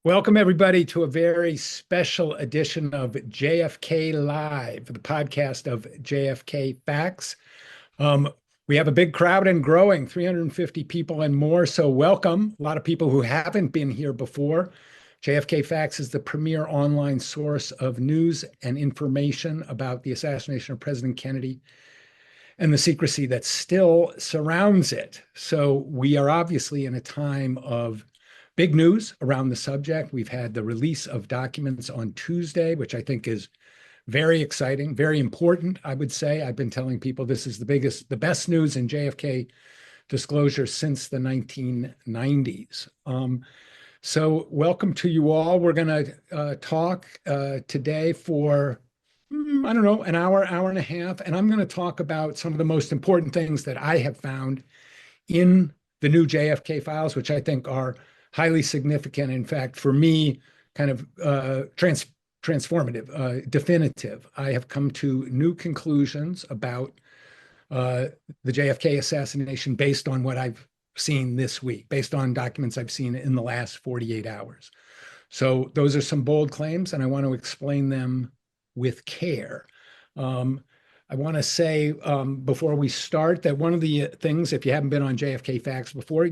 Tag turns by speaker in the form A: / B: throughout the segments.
A: Welcome, everybody, to a very special edition of JFK Live, the podcast of JFK Facts. Um, we have a big crowd and growing, 350 people and more. So welcome. A lot of people who haven't been here before. JFK Facts is the premier online source of news and information about the assassination of President Kennedy and the secrecy that still surrounds it. So we are obviously in a time of big news around the subject. We've had the release of documents on Tuesday, which I think is very exciting, very important, I would say. I've been telling people this is the best news in JFK disclosure since the 1990s. So welcome to you all. We're going to talk today for, I don't know, an hour, hour and a half, and I'm going to talk about some of the most important things that I have found in the new JFK files, which I think are highly significant. In fact, for me, kind of transformative, definitive. I have come to new conclusions about the JFK assassination based on what I've seen this week, based on documents I've seen in the last 48 hours. So those are some bold claims, and I want to explain them with care. I want to say before we start that one of the things, if you haven't been on JFK Facts before,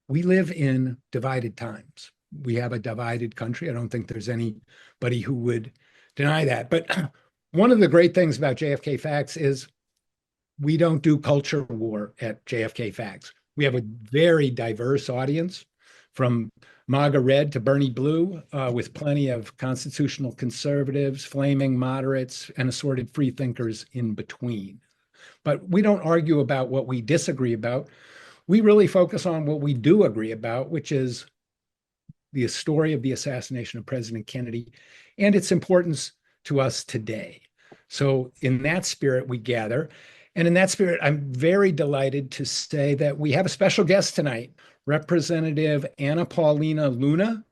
A: we live in divided times. We have a divided country. I don't think there's anybody who would deny that. But one of the great things about JFK Facts is we don't do culture war at JFK Facts. We have a very diverse audience, from MAGA red to Bernie blue, with plenty of constitutional conservatives, flaming moderates, and assorted free thinkers in between. But we don't argue about what we disagree about. We really focus on what we do agree about, which is the story of the assassination of President Kennedy and its importance to us today. So in that spirit, we gather. And in that spirit, I'm very delighted to say that we have a special guest tonight, Representative Anna Paulina Luna,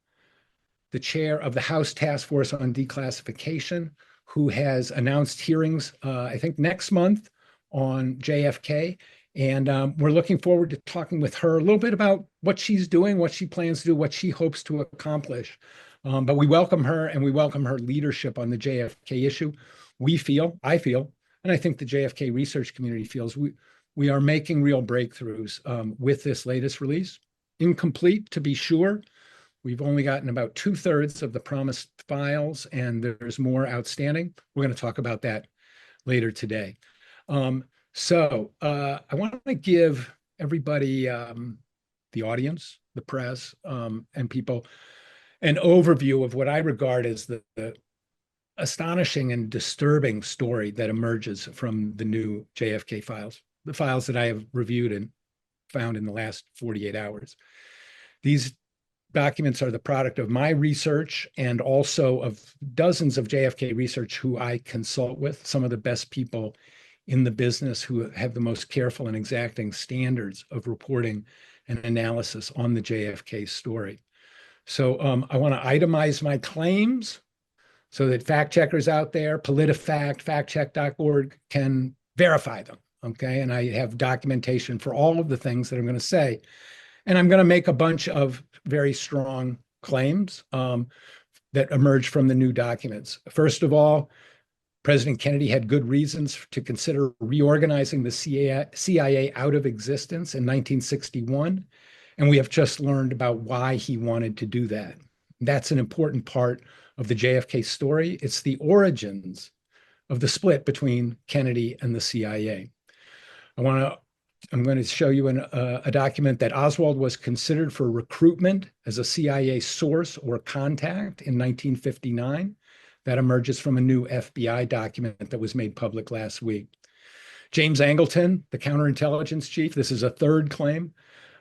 A: the chair of the House Task Force on Declassification, who has announced hearings, I think, next month on JFK. And we're looking forward to talking with her a little bit about what she's doing, what she plans to do, what she hopes to accomplish. But we welcome her, and we welcome her leadership on the JFK issue. I feel, and I think the JFK research community feels, we are making real breakthroughs with this latest release. Incomplete, to be sure. We've only gotten about 2/3 of the promised files, and there's more outstanding. We're going to talk about that later today. So I want to give everybody, the audience, the press, and people, an overview of what I regard as the astonishing and disturbing story that emerges from the new JFK files, the files that I have reviewed and found in the last 48 hours. These documents are the product of my research and also of dozens of JFK research who I consult with, some of the best people in the business who have the most careful and exacting standards of reporting and analysis on the JFK story. So I want to itemize my claims so that fact checkers out there, PolitiFact, factcheck.org, can verify them, okay? And I have documentation for all of the things that I'm going to say. And I'm going to make a bunch of very strong claims that emerge from the new documents. First of all, President Kennedy had good reasons to consider reorganizing the CIA out of existence in 1961, and we have just learned about why he wanted to do that. That's an important part of the JFK story. It's the origins of the split between Kennedy and the CIA. I'm going to show you a document that Oswald was considered for recruitment as a CIA source or contact in 1959. That emerges from a new FBI document that was made public last week. James Angleton, the counterintelligence chief, this is a third claim,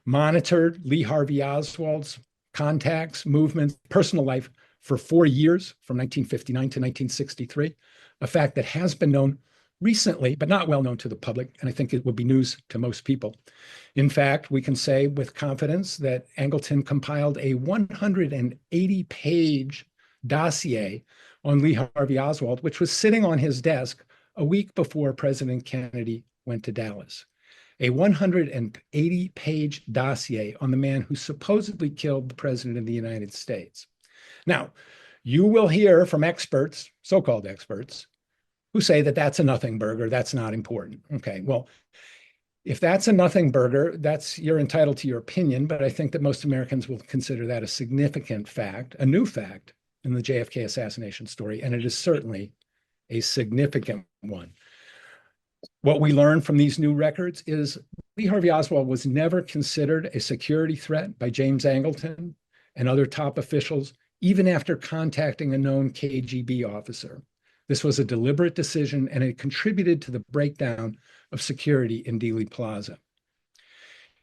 A: monitored Lee Harvey Oswald's contacts, movements, personal life for 4 years, from 1959 to 1963, a fact that has been known recently, but not well known to the public, and I think it would be news to most people. In fact, we can say with confidence that Angleton compiled a 180-page dossier on Lee Harvey Oswald, which was sitting on his desk a week before President Kennedy went to Dallas. a 180-page dossier on the man who supposedly killed the President of the United States. Now, you will hear from experts, so-called experts, who say that that's a nothing burger, that's not important. Okay, well, if that's a nothing burger, you're entitled to your opinion, but I think that most Americans will consider that a significant fact, a new fact in the JFK assassination story, and it is certainly a significant one. What we learn from these new records is Lee Harvey Oswald was never considered a security threat by James Angleton and other top officials, even after contacting a known KGB officer. This was a deliberate decision, and it contributed to the breakdown of security in Dealey Plaza.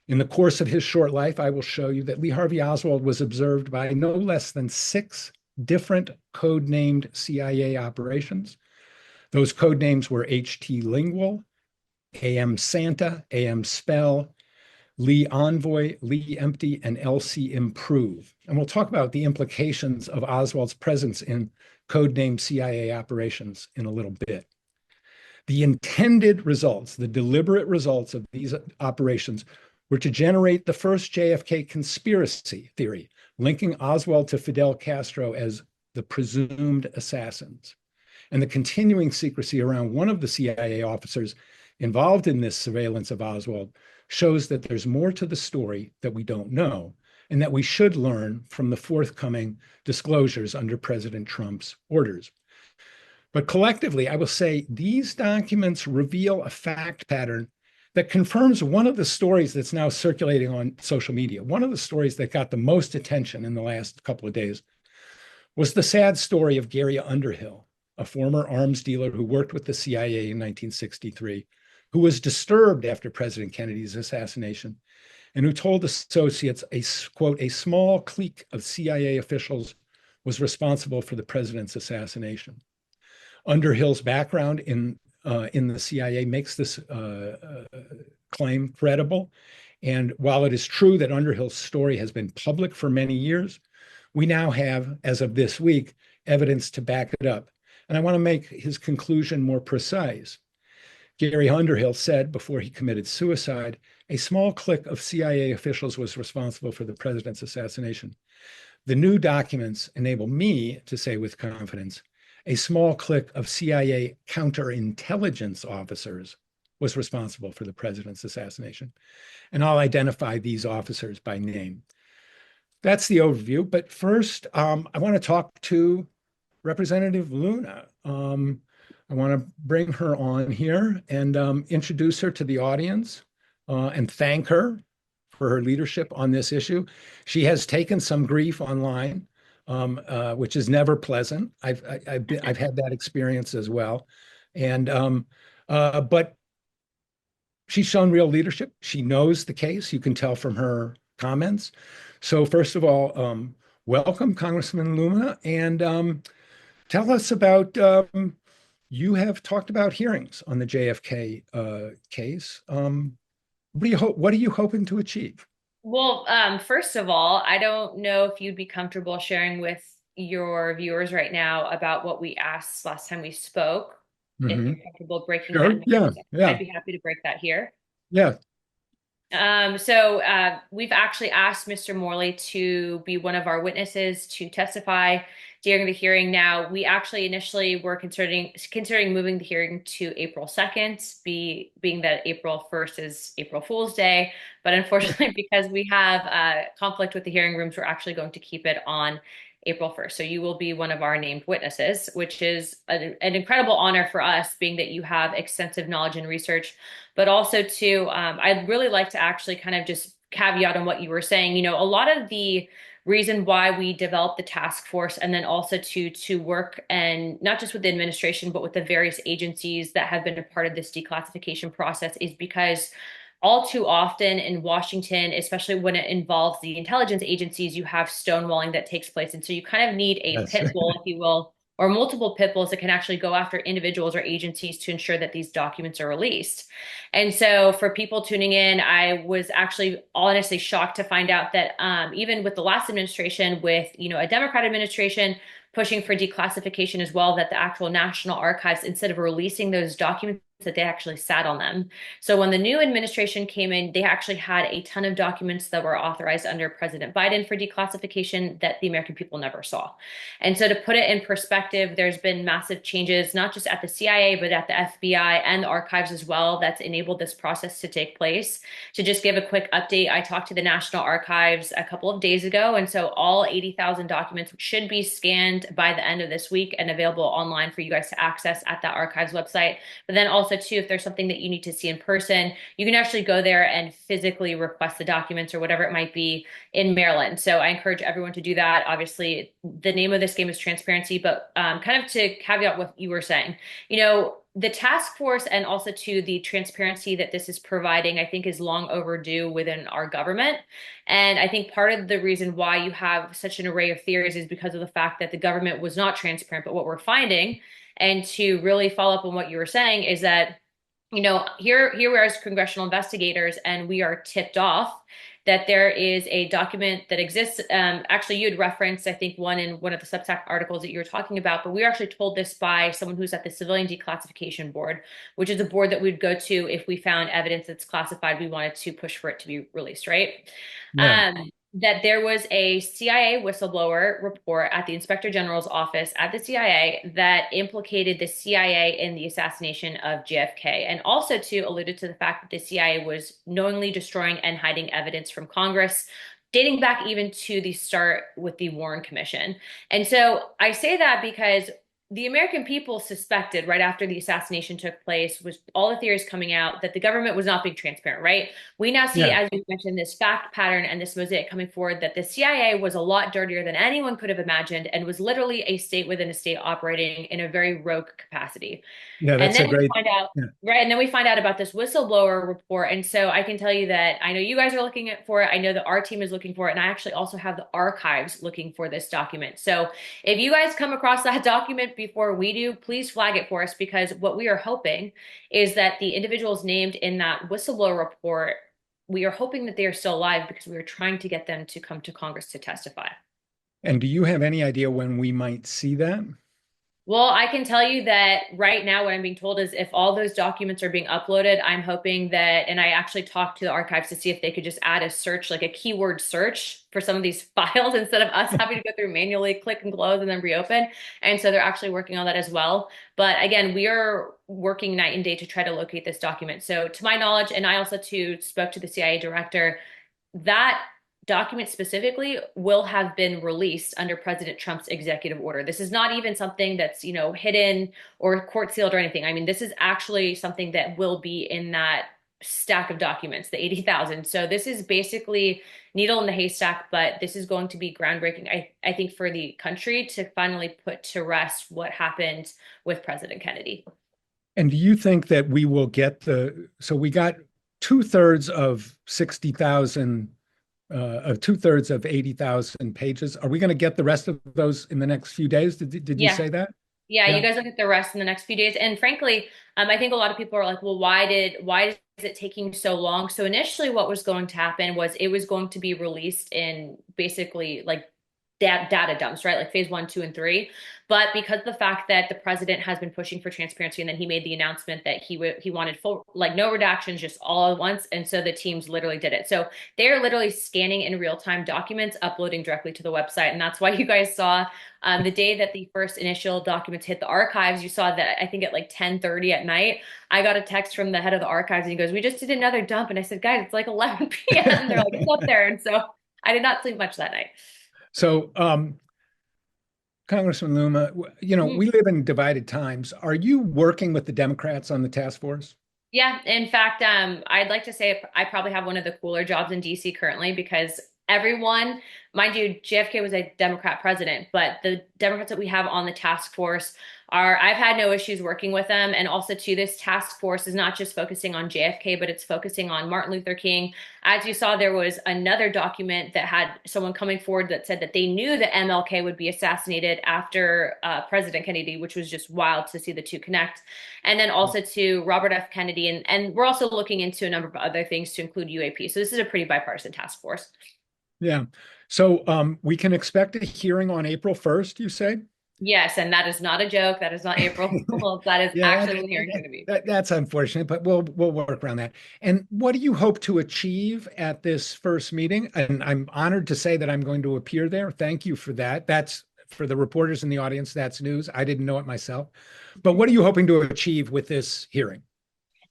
A: In the course of his short life, I will show you that Lee Harvey Oswald was observed by no less than 6 different code-named CIA operations. Those code names were HT Lingual, AM Santa, AM Spell, Lee Envoy, Lee Empty, and LC Improve. And we'll talk about the implications of Oswald's presence in codenamed CIA operations in a little bit. The intended results, the deliberate results of these operations were to generate the first JFK conspiracy theory, linking Oswald to Fidel Castro as the presumed assassins. And the continuing secrecy around one of the CIA officers involved in this surveillance of Oswald shows that there's more to the story that we don't know, and that we should learn from the forthcoming disclosures under President Trump's orders. But collectively, I will say these documents reveal a fact pattern that confirms one of the stories that's now circulating on social media. One of the stories that got the most attention in the last couple of days was the sad story of Gary Underhill, a former arms dealer who worked with the CIA in 1963, who was disturbed after President Kennedy's assassination, and who told associates quote, a small clique of CIA officials was responsible for the president's assassination. Underhill's background in the CIA makes this claim credible. And while it is true that Underhill's story has been public for many years, we now have, as of this week, evidence to back it up. And I want to make his conclusion more precise. Gary Underhill said before he committed suicide, a small clique of CIA officials was responsible for the president's assassination. The new documents enable me to say with confidence, a small clique of CIA counterintelligence officers was responsible for the president's assassination. And I'll identify these officers by name. That's the overview. But first, I want to talk to Representative Luna. I want to bring her on here and introduce her to the audience and thank her for her leadership on this issue. She has taken some grief online, which is never pleasant. I've had that experience as well, and but she's shown real leadership. She knows the case. You can tell from her comments. So first of all, welcome, Congressman Luna, and tell us about. You have talked about hearings on the JFK case. What are you hoping to achieve?
B: Well, first of all, I don't know if you'd be comfortable sharing with your viewers right now about what we asked last time we spoke. If you're comfortable breaking
A: Sure.
B: that
A: Yeah.
B: I'd be happy to break that here.
A: Yeah.
B: We've actually asked Mr. Morley to be one of our witnesses to testify during the hearing. Now, we actually initially were considering moving the hearing to April 2nd, being that April 1st is April Fool's Day. But unfortunately, because we have a conflict with the hearing rooms, we're actually going to keep it on April 1st. So you will be one of our named witnesses, which is an incredible honor for us, being that you have extensive knowledge and research, but also too, I'd really like to actually kind of just caveat on what you were saying. You know, a lot of the reason why we developed the task force, and then also to work, and not just with the administration, but with the various agencies that have been a part of this declassification process, is because all too often in Washington, especially when it involves the intelligence agencies, you have stonewalling that takes place. And so you kind of need a pit bull, if you will, or multiple pit bulls that can actually go after individuals or agencies to ensure that these documents are released. And so for people tuning in, I was actually honestly shocked to find out that even with the last administration, with a Democrat administration pushing for declassification as well, that the actual National Archives, instead of releasing those documents that they actually sat on them. So when the new administration came in, they actually had a ton of documents that were authorized under President Biden for declassification that the American people never saw. And so to put it in perspective, there's been massive changes, not just at the CIA, but at the FBI and the archives as well, that's enabled this process to take place. To just give a quick update, I talked to the National Archives a couple of days ago, and so all 80,000 documents should be scanned by the end of this week and available online for you guys to access at that archives website. But then also too, if there's something that you need to see in person, you can actually go there and physically request the documents or whatever it might be in Maryland. So I encourage everyone to do that. Obviously, the name of this game is transparency, but kind of to caveat what you were saying, the task force and also to the transparency that this is providing, I think is long overdue within our government. And I think part of the reason why you have such an array of theories is because of the fact that the government was not transparent. But what we're finding, and to really follow up on what you were saying, is that, here we are as congressional investigators, and we are tipped off that there is a document that exists. Actually, you had referenced, I think, one in one of the Substack articles that you were talking about, but we were actually told this by someone who's at the Civilian Declassification Board, which is a board that we'd go to if we found evidence that's classified, we wanted to push for it to be released, right?
A: Yeah.
B: That there was a CIA whistleblower report at the Inspector General's office at the CIA that implicated the CIA in the assassination of JFK, and also alluded to the fact that the CIA was knowingly destroying and hiding evidence from Congress, dating back even to the start with the Warren Commission. And so I say that because the American people suspected right after the assassination took place, was all the theories coming out, that the government was not being transparent, right? We now see, as you mentioned, this fact pattern and this mosaic coming forward that the CIA was a lot dirtier than anyone could have imagined and was literally a state within a state operating in a very rogue capacity.
A: Yeah, that's
B: and then
A: a great.
B: we find out, right? And then we find out about this whistleblower report. And so I can tell you that I know you guys are looking for it. I know that our team is looking for it. And I actually also have the archives looking for this document. So if you guys come across that document before we do, please flag it for us, because what we are hoping is that the individuals named in that whistleblower report, we are hoping that they are still alive, because we are trying to get them to come to Congress to testify.
A: And do you have any idea when we might see that?
B: Well, I can tell you that right now what I'm being told is if all those documents are being uploaded, I'm hoping that, and I actually talked to the archives to see if they could just add a search, like a keyword search for some of these files instead of us having to go through manually, click and close and then reopen. And so they're actually working on that as well. But again, we are working night and day to try to locate this document. So to my knowledge, and I also spoke to the CIA director, that document specifically will have been released under President Trump's executive order. This is not even something that's, hidden or court sealed or anything. I mean, this is actually something that will be in that stack of documents, the 80,000. So this is basically needle in the haystack, but this is going to be groundbreaking, I think, for the country to finally put to rest what happened with President Kennedy.
A: And do you think that we will get so we got 2/3 of 60,000 2/3 of 80,000 pages. Are we going to get the rest of those in the next few days? Did you say that?
B: Yeah, you guys look at the rest in the next few days. And frankly, I think a lot of people are like, well, why is it taking so long? So initially what was going to happen was it was going to be released in basically like data dumps, right? Like phase 1, 2, and 3. But because of the fact that the president has been pushing for transparency, and then he made the announcement that he wanted full, like no redactions, just all at once. And so the teams literally did it. So they're literally scanning in real time documents, uploading directly to the website. And that's why you guys saw the day that the first initial documents hit the archives, you saw that I think at like 10:30 at night, I got a text from the head of the archives and he goes, "We just did another dump." And I said, "Guys, it's like 11 p.m. They're like, "It's up there." And so I did not sleep much that night.
A: So, Congressman Luma, we live in divided times. Are you working with the Democrats on the task force?
B: Yeah, in fact, I'd like to say I probably have one of the cooler jobs in DC currently, because everyone, mind you, JFK was a Democrat president, but the Democrats that we have on the task force I've had no issues working with them. And also too, this task force is not just focusing on JFK, but it's focusing on Martin Luther King. As you saw, there was another document that had someone coming forward that said that they knew that MLK would be assassinated after President Kennedy, which was just wild to see the two connect. And then also to Robert F. Kennedy. And we're also looking into a number of other things to include UAP. So this is a pretty bipartisan task force.
A: Yeah. So we can expect a hearing on April 1st, you say?
B: Yes, and that is not a joke. That is not April Fool's. That is
A: Yeah,
B: actually when the hearing's going to be.
A: that's unfortunate, but we'll work around that. And what do you hope to achieve at this first meeting? And I'm honored to say that I'm going to appear there. Thank you for that. That's for the reporters in the audience. That's news. I didn't know it myself. But what are you hoping to achieve with this hearing?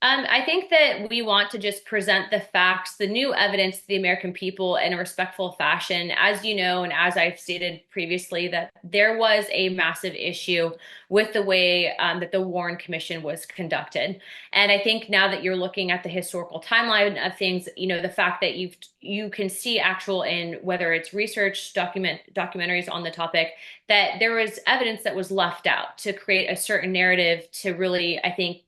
B: I think that we want to just present the facts, the new evidence to the American people in a respectful fashion. As you know, and as I've stated previously, that there was a massive issue with the way that the Warren Commission was conducted. And I think now that you're looking at the historical timeline of things, the fact that you can see actual in whether it's research, documentaries on the topic, that there was evidence that was left out to create a certain narrative to really, I think,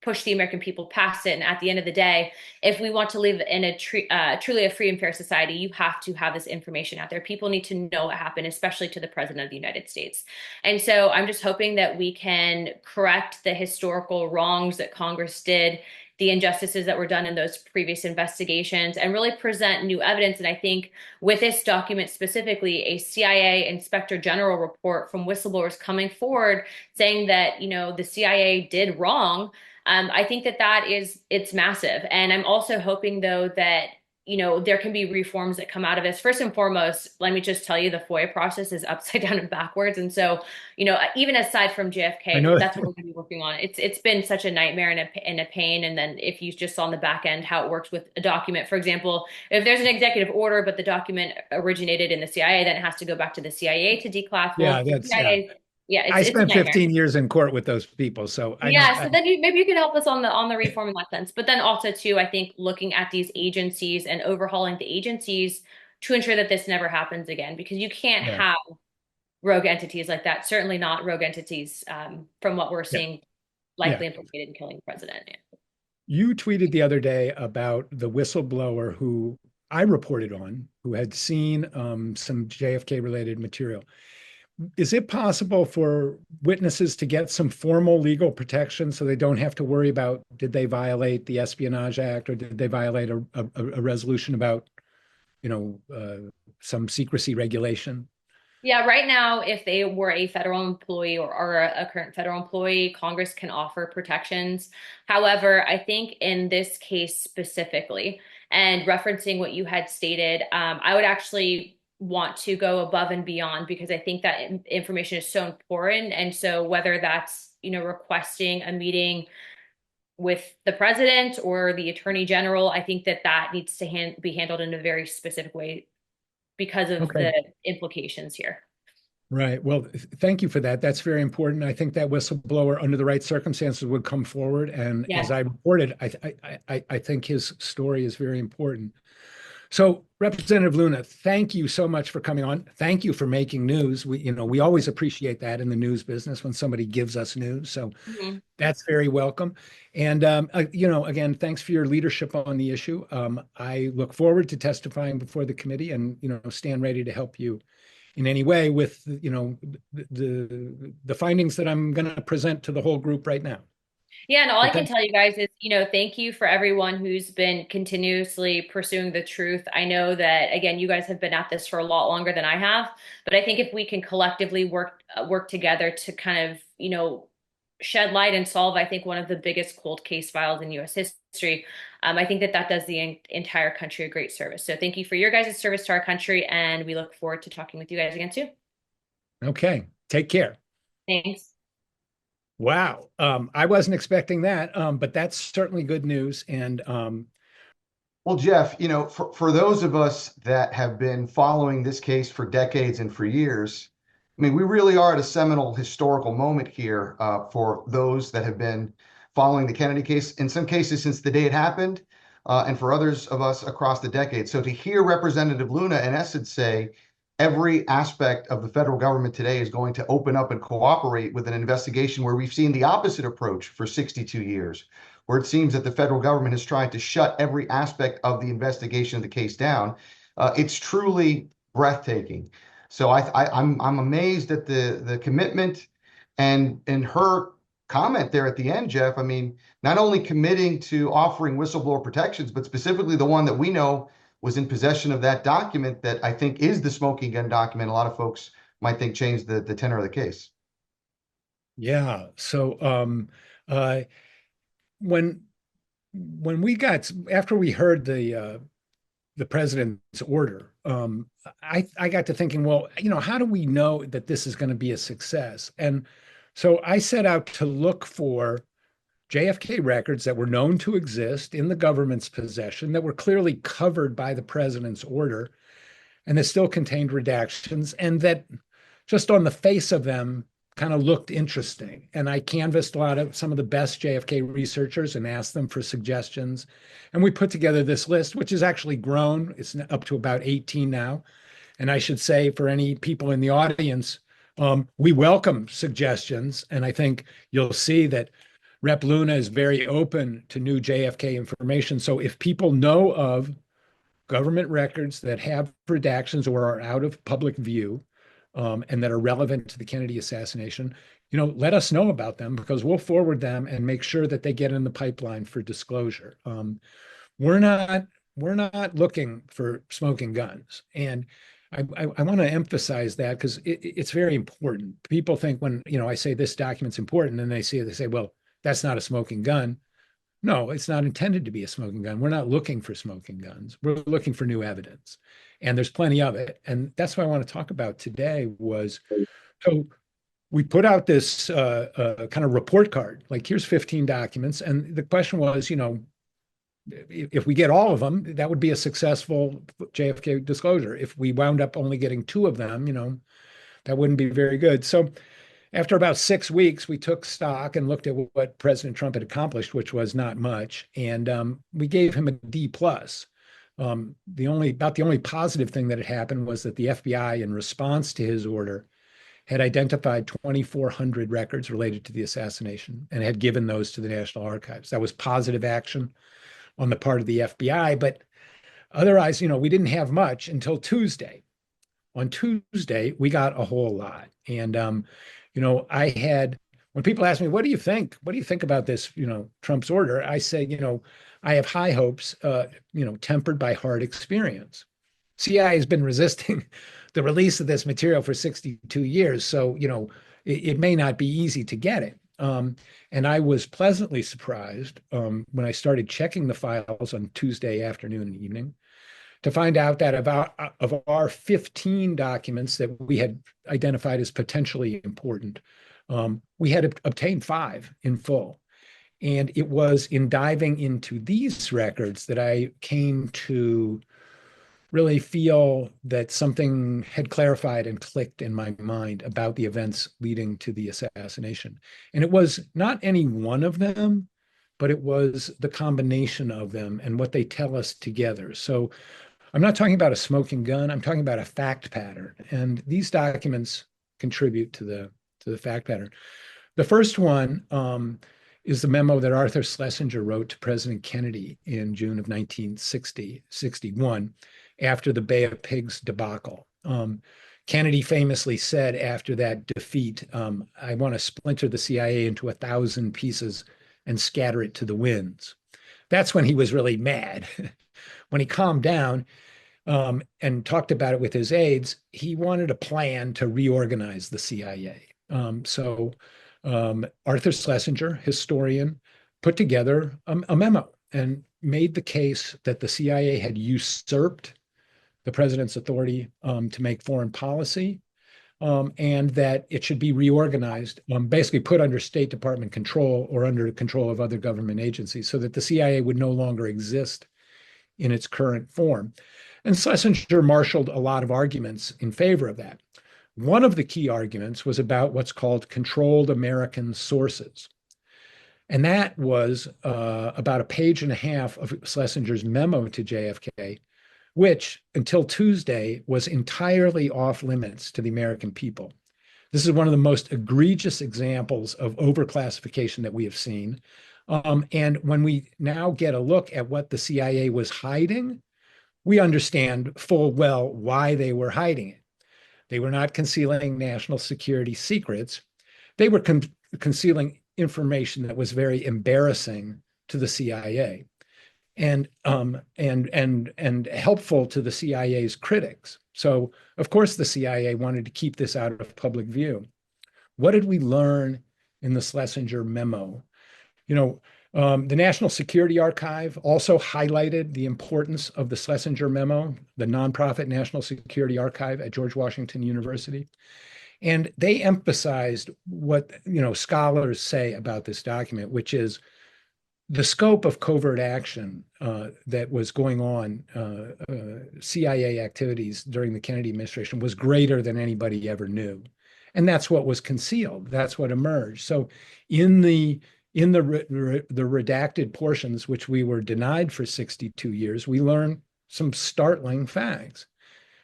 B: push the American people past it. And at the end of the day, if we want to live in a truly a free and fair society, you have to have this information out there. People need to know what happened, especially to the President of the United States. And so I'm just hoping that we can correct the historical wrongs that Congress did, the injustices that were done in those previous investigations, and really present new evidence. And I think with this document specifically, a CIA Inspector General report from whistleblowers coming forward saying that, the CIA did wrong. I think it's massive. And I'm also hoping, though, that, there can be reforms that come out of this. First and foremost, let me just tell you, the FOIA process is upside down and backwards. And so, even aside from
A: I
B: JFK,
A: know.
B: that's what we're going to be working on. It's been such a nightmare and a pain. And then if you just saw on the back end how it works with a document, for example, if there's an executive order, but the document originated in the CIA, then it has to go back to the CIA to declass.
A: Yeah,
B: Well, the
A: that's
B: CIA, yeah,
A: I
B: it's a
A: spent
B: nightmare.
A: 15 years in court with those people, so I know.
B: Yeah, so then maybe you could help us on the reform in that sense. But then also too, I think looking at these agencies and overhauling the agencies to ensure that this never happens again, because you can't
A: Yeah,
B: have rogue entities like that. Certainly not rogue entities from what we're
A: yeah,
B: seeing
A: yeah.
B: likely implicated in killing the president. Yeah.
A: You tweeted the other day about the whistleblower who I reported on, who had seen some JFK related material. Is it possible for witnesses to get some formal legal protection so they don't have to worry about did they violate the Espionage Act or did they violate a resolution about, some secrecy regulation?
B: Yeah, right now, if they were a federal employee or are a current federal employee, Congress can offer protections. However, I think in this case specifically, and referencing what you had stated, I would actually want to go above and beyond because I think that information is so important. And so whether that's, requesting a meeting with the president or the attorney general, I think that needs to be handled in a very specific way because of
A: Okay.
B: the implications here.
A: Right. Well, thank you for that. That's very important. I think that whistleblower, under the right circumstances, would come forward. And as
B: Yeah.
A: I reported, I think his story is very important. So, Representative Luna, thank you so much for coming on. Thank you for making news. We always appreciate that in the news business when somebody gives us news. So
B: Mhm.
A: that's very welcome. And again, thanks for your leadership on the issue. I look forward to testifying before the committee, and stand ready to help you in any way with the findings that I'm going to present to the whole group right now.
B: Yeah, and all I
A: But
B: can
A: thank
B: tell you guys is, thank you for everyone who's been continuously pursuing the truth. I know that, again, you guys have been at this for a lot longer than I have, but I think if we can collectively work together to kind of, shed light and solve, I think, one of the biggest cold case files in U.S. history, I think that does the entire country a great service. So thank you for your guys' service to our country, and we look forward to talking with you guys again soon.
A: Okay. Take care.
B: Thanks.
A: Wow. I wasn't expecting that, but that's certainly good news. And
C: Well, Jeff, for those of us that have been following this case for decades and for years, I mean, we really are at a seminal historical moment here for those that have been following the Kennedy case, in some cases since the day it happened, and for others of us across the decades. So to hear Representative Luna in essence say every aspect of the federal government today is going to open up and cooperate with an investigation where we've seen the opposite approach for 62 years, where it seems that the federal government has tried to shut every aspect of the investigation of the case down. It's truly breathtaking. So I'm amazed at the commitment and her comment there at the end, Jeff. I mean, not only committing to offering whistleblower protections, but specifically the one that we know was in possession of that document that I think is the smoking gun document. A lot of folks might think changed the tenor of the case.
A: Yeah. So uh, when we got after we heard the president's order, I got to thinking, well, how do we know that this is going to be a success? And so I set out to look for JFK records that were known to exist in the government's possession that were clearly covered by the president's order and that still contained redactions and that just on the face of them kind of looked interesting. And I canvassed some of the best JFK researchers and asked them for suggestions. And we put together this list, which has actually grown. It's up to about 18 now. And I should say for any people in the audience, we welcome suggestions. And I think you'll see that Rep. Luna is very open to new JFK information. So if people know of government records that have redactions or are out of public view, and that are relevant to the Kennedy assassination, let us know about them because we'll forward them and make sure that they get in the pipeline for disclosure. We're not looking for smoking guns, and I want to emphasize that because it's very important. People think when I say this document's important, and they see it, they say, "Well, that's not a smoking gun." No, it's not intended to be a smoking gun. We're not looking for smoking guns. We're looking for new evidence. And there's plenty of it. And that's what I want to talk about today was, so we put out this kind of report card, like here's 15 documents. And the question was, if we get all of them, that would be a successful JFK disclosure. If we wound up only getting two of them, that wouldn't be very good. So after about 6 weeks, we took stock and looked at what President Trump had accomplished, which was not much, and we gave him a D plus. The only positive thing that had happened was that the FBI, in response to his order, had identified 2,400 records related to the assassination and had given those to the National Archives. That was positive action on the part of the FBI, but otherwise, we didn't have much until Tuesday. On Tuesday, we got a whole lot, and when people ask me, what do you think? What do you think about this, Trump's order? I say, I have high hopes, tempered by hard experience. CIA has been resisting the release of this material for 62 years. So, it may not be easy to get it. And I was pleasantly surprised when I started checking the files on Tuesday afternoon and evening to find out that of our 15 documents that we had identified as potentially important, we had obtained 5 in full. And it was in diving into these records that I came to really feel that something had clarified and clicked in my mind about the events leading to the assassination. And it was not any one of them, but it was the combination of them and what they tell us together. So I'm not talking about a smoking gun. I'm talking about a fact pattern. And these documents contribute to the fact pattern. The first one is the memo that Arthur Schlesinger wrote to President Kennedy in June of 1961 after the Bay of Pigs debacle. Kennedy famously said after that defeat, I want to splinter the CIA into 1,000 pieces and scatter it to the winds. That's when he was really mad. When he calmed down and talked about it with his aides, he wanted a plan to reorganize the CIA. So Arthur Schlesinger, historian, put together a memo and made the case that the CIA had usurped the president's authority to make foreign policy, and that it should be reorganized, basically put under State Department control or under control of other government agencies so that the CIA would no longer exist in its current form. And Schlesinger marshaled a lot of arguments in favor of that. One of the key arguments was about what's called controlled American sources. And that was about a page and a half of Schlesinger's memo to JFK, which until Tuesday was entirely off limits to the American people. This is one of the most egregious examples of overclassification that we have seen. And when we now get a look at what the CIA was hiding, we understand full well why they were hiding it. They were not concealing national security secrets. They were concealing information that was very embarrassing to the CIA and helpful to the CIA's critics. So, of course, the CIA wanted to keep this out of public view. What did we learn in the Schlesinger memo. The National Security Archive also highlighted the importance of the Schlesinger memo, the nonprofit National Security Archive at George Washington University. And they emphasized what, scholars say about this document, which is the scope of covert action that was going on, CIA activities during the Kennedy administration was greater than anybody ever knew. And that's what was concealed. That's what emerged. So in the redacted portions, which we were denied for 62 years, we learned some startling facts.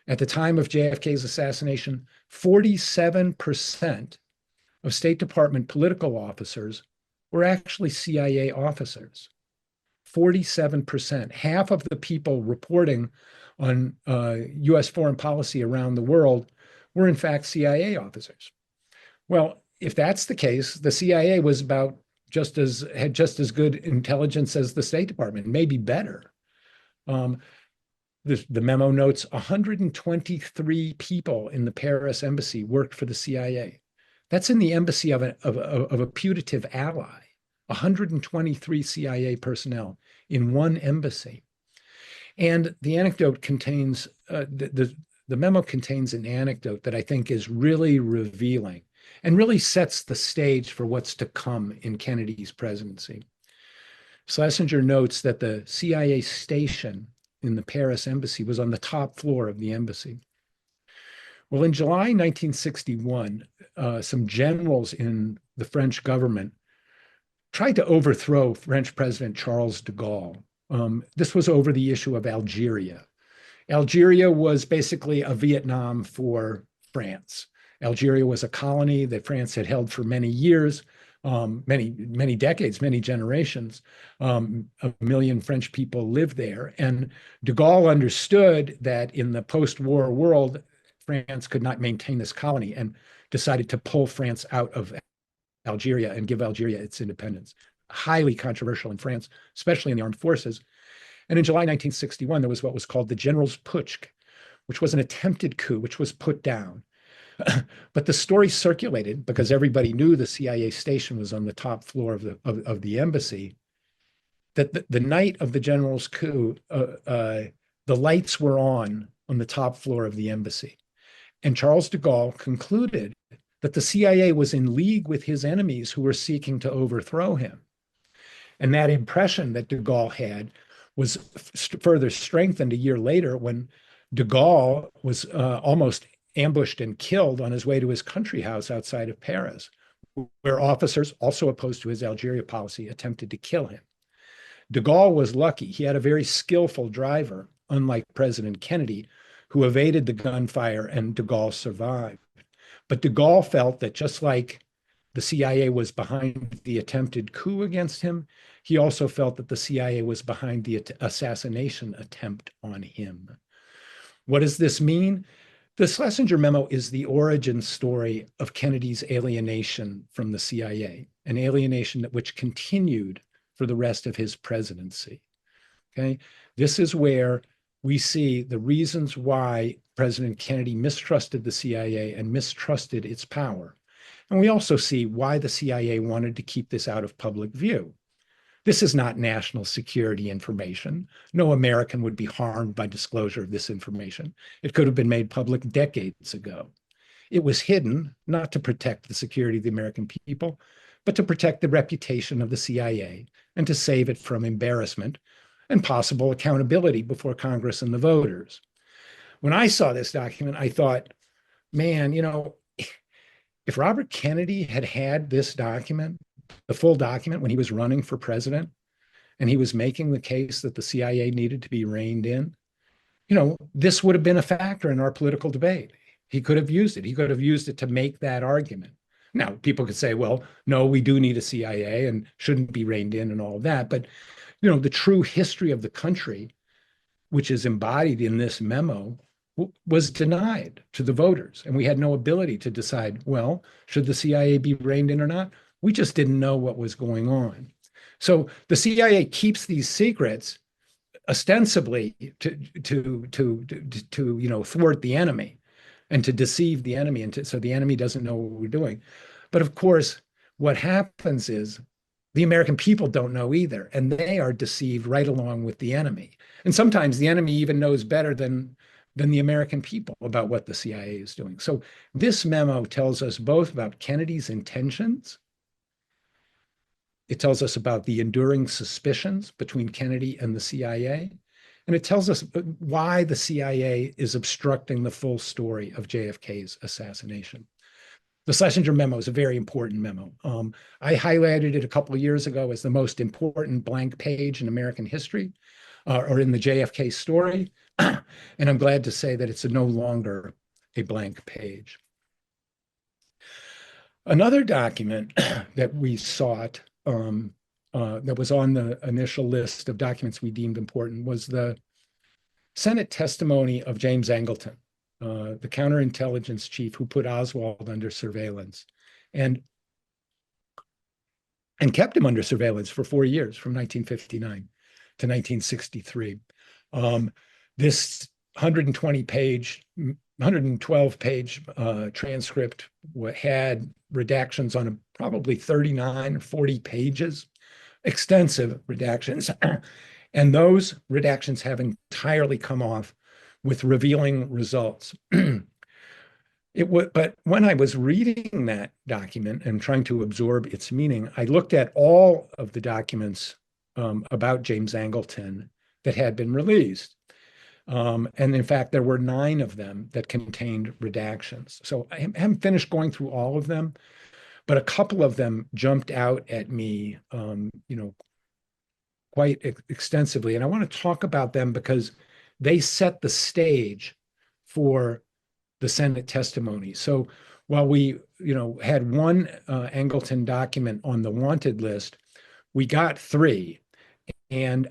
A: At the time of JFK's assassination, 47% of State Department political officers were actually CIA officers. 47%. Half of the people reporting on US foreign policy around the world were in fact CIA officers. Well, if that's the case, the CIA was had just as good intelligence as the State Department, maybe better. The memo notes 123 people in the Paris embassy worked for the CIA. That's in the embassy of a putative ally. 123 CIA personnel in one embassy. And the anecdote contains, the memo contains an anecdote that I think is really revealing and really sets the stage for what's to come in Kennedy's presidency. Schlesinger notes that the CIA station in the Paris embassy was on the top floor of the embassy. Well, in July 1961, some generals in the French government tried to overthrow French President Charles de Gaulle. This was over the issue of Algeria. Algeria was basically a Vietnam for France. Algeria was a colony that France had held for many years, many decades, many generations. 1 million French people lived there. And de Gaulle understood that in the post-war world, France could not maintain this colony and decided to pull France out of Algeria and give Algeria its independence. Highly controversial in France, especially in the armed forces. And in July 1961, there was what was called the General's Putsch, which was an attempted coup, which was put down. But the story circulated because everybody knew the CIA station was on the top floor of the embassy, that the night of the general's coup, the lights were on the top floor of the embassy. And Charles de Gaulle concluded that the CIA was in league with his enemies who were seeking to overthrow him. And that impression that de Gaulle had was further strengthened a year later when de Gaulle was almost ambushed and killed on his way to his country house outside of Paris, where officers, also opposed to his Algeria policy, attempted to kill him. De Gaulle was lucky. He had a very skillful driver, unlike President Kennedy, who evaded the gunfire, and de Gaulle survived. But de Gaulle felt that just like the CIA was behind the attempted coup against him, he also felt that the CIA was behind the assassination attempt on him. What does this mean? The Schlesinger memo is the origin story of Kennedy's alienation from the CIA, an alienation which continued for the rest of his presidency. Okay, this is where we see the reasons why President Kennedy mistrusted the CIA and mistrusted its power. And we also see why the CIA wanted to keep this out of public view. This is not national security information. No American would be harmed by disclosure of this information. It could have been made public decades ago. It was hidden, not to protect the security of the American people, but to protect the reputation of the CIA and to save it from embarrassment and possible accountability before Congress and the voters. When I saw this document, I thought, man, if Robert Kennedy had had this document, the full document, when he was running for president, and he was making the case that the CIA needed to be reined in, this would have been a factor in our political debate. He could have used it. He could have used it to make that argument. Now, people could say, well, no, we do need a CIA and shouldn't be reined in and all of that. But, the true history of the country, which is embodied in this memo, was denied to the voters. And we had no ability to decide, well, should the CIA be reined in or not? We just didn't know what was going on. So the CIA keeps these secrets ostensibly to thwart the enemy and to deceive the enemy, and so the enemy doesn't know what we're doing. But of course, what happens is the American people don't know either, and they are deceived right along with the enemy. And sometimes the enemy even knows better than the American people about what the CIA is doing. So this memo tells us both about Kennedy's intentions. It tells us about the enduring suspicions between Kennedy and the CIA. And it tells us why the CIA is obstructing the full story of JFK's assassination. The Schlesinger memo is a very important memo. I highlighted it a couple of years ago as the most important blank page in American history, or in the JFK story. And I'm glad to say that it's no longer a blank page. Another document that we sought, that was on the initial list of documents we deemed important, was the Senate testimony of James Angleton, the counterintelligence chief who put Oswald under surveillance and kept him under surveillance for 4 years, from 1959 to 1963. This 112-page transcript had redactions on probably 39 or 40 pages, extensive redactions. And those redactions have entirely come off with revealing results. But when I was reading that document and trying to absorb its meaning, I looked at all of the documents about James Angleton that had been released. And in fact, there were 9 of them that contained redactions. So I haven't finished going through all of them, but a couple of them jumped out at me, quite extensively. And I want to talk about them because they set the stage for the Senate testimony. So while we, had one Angleton document on the wanted list, we got 3. And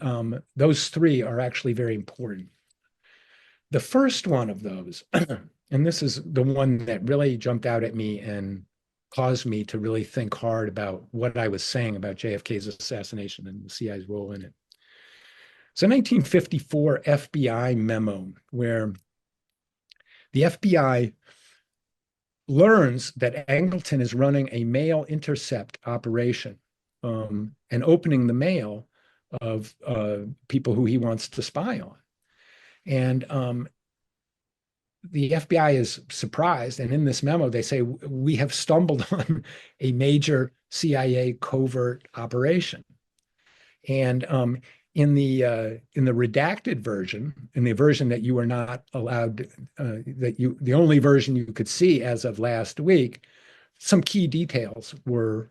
A: those 3 are actually very important. The first one of those, and this is the one that really jumped out at me and caused me to really think hard about what I was saying about JFK's assassination and the CIA's role in it. It's a 1954 FBI memo where the FBI learns that Angleton is running a mail intercept operation and opening the mail of people who he wants to spy on. And the FBI is surprised. And in this memo, they say, we have stumbled on a major CIA covert operation. And in the redacted version, in the version that you were not allowed, the only version you could see as of last week, some key details were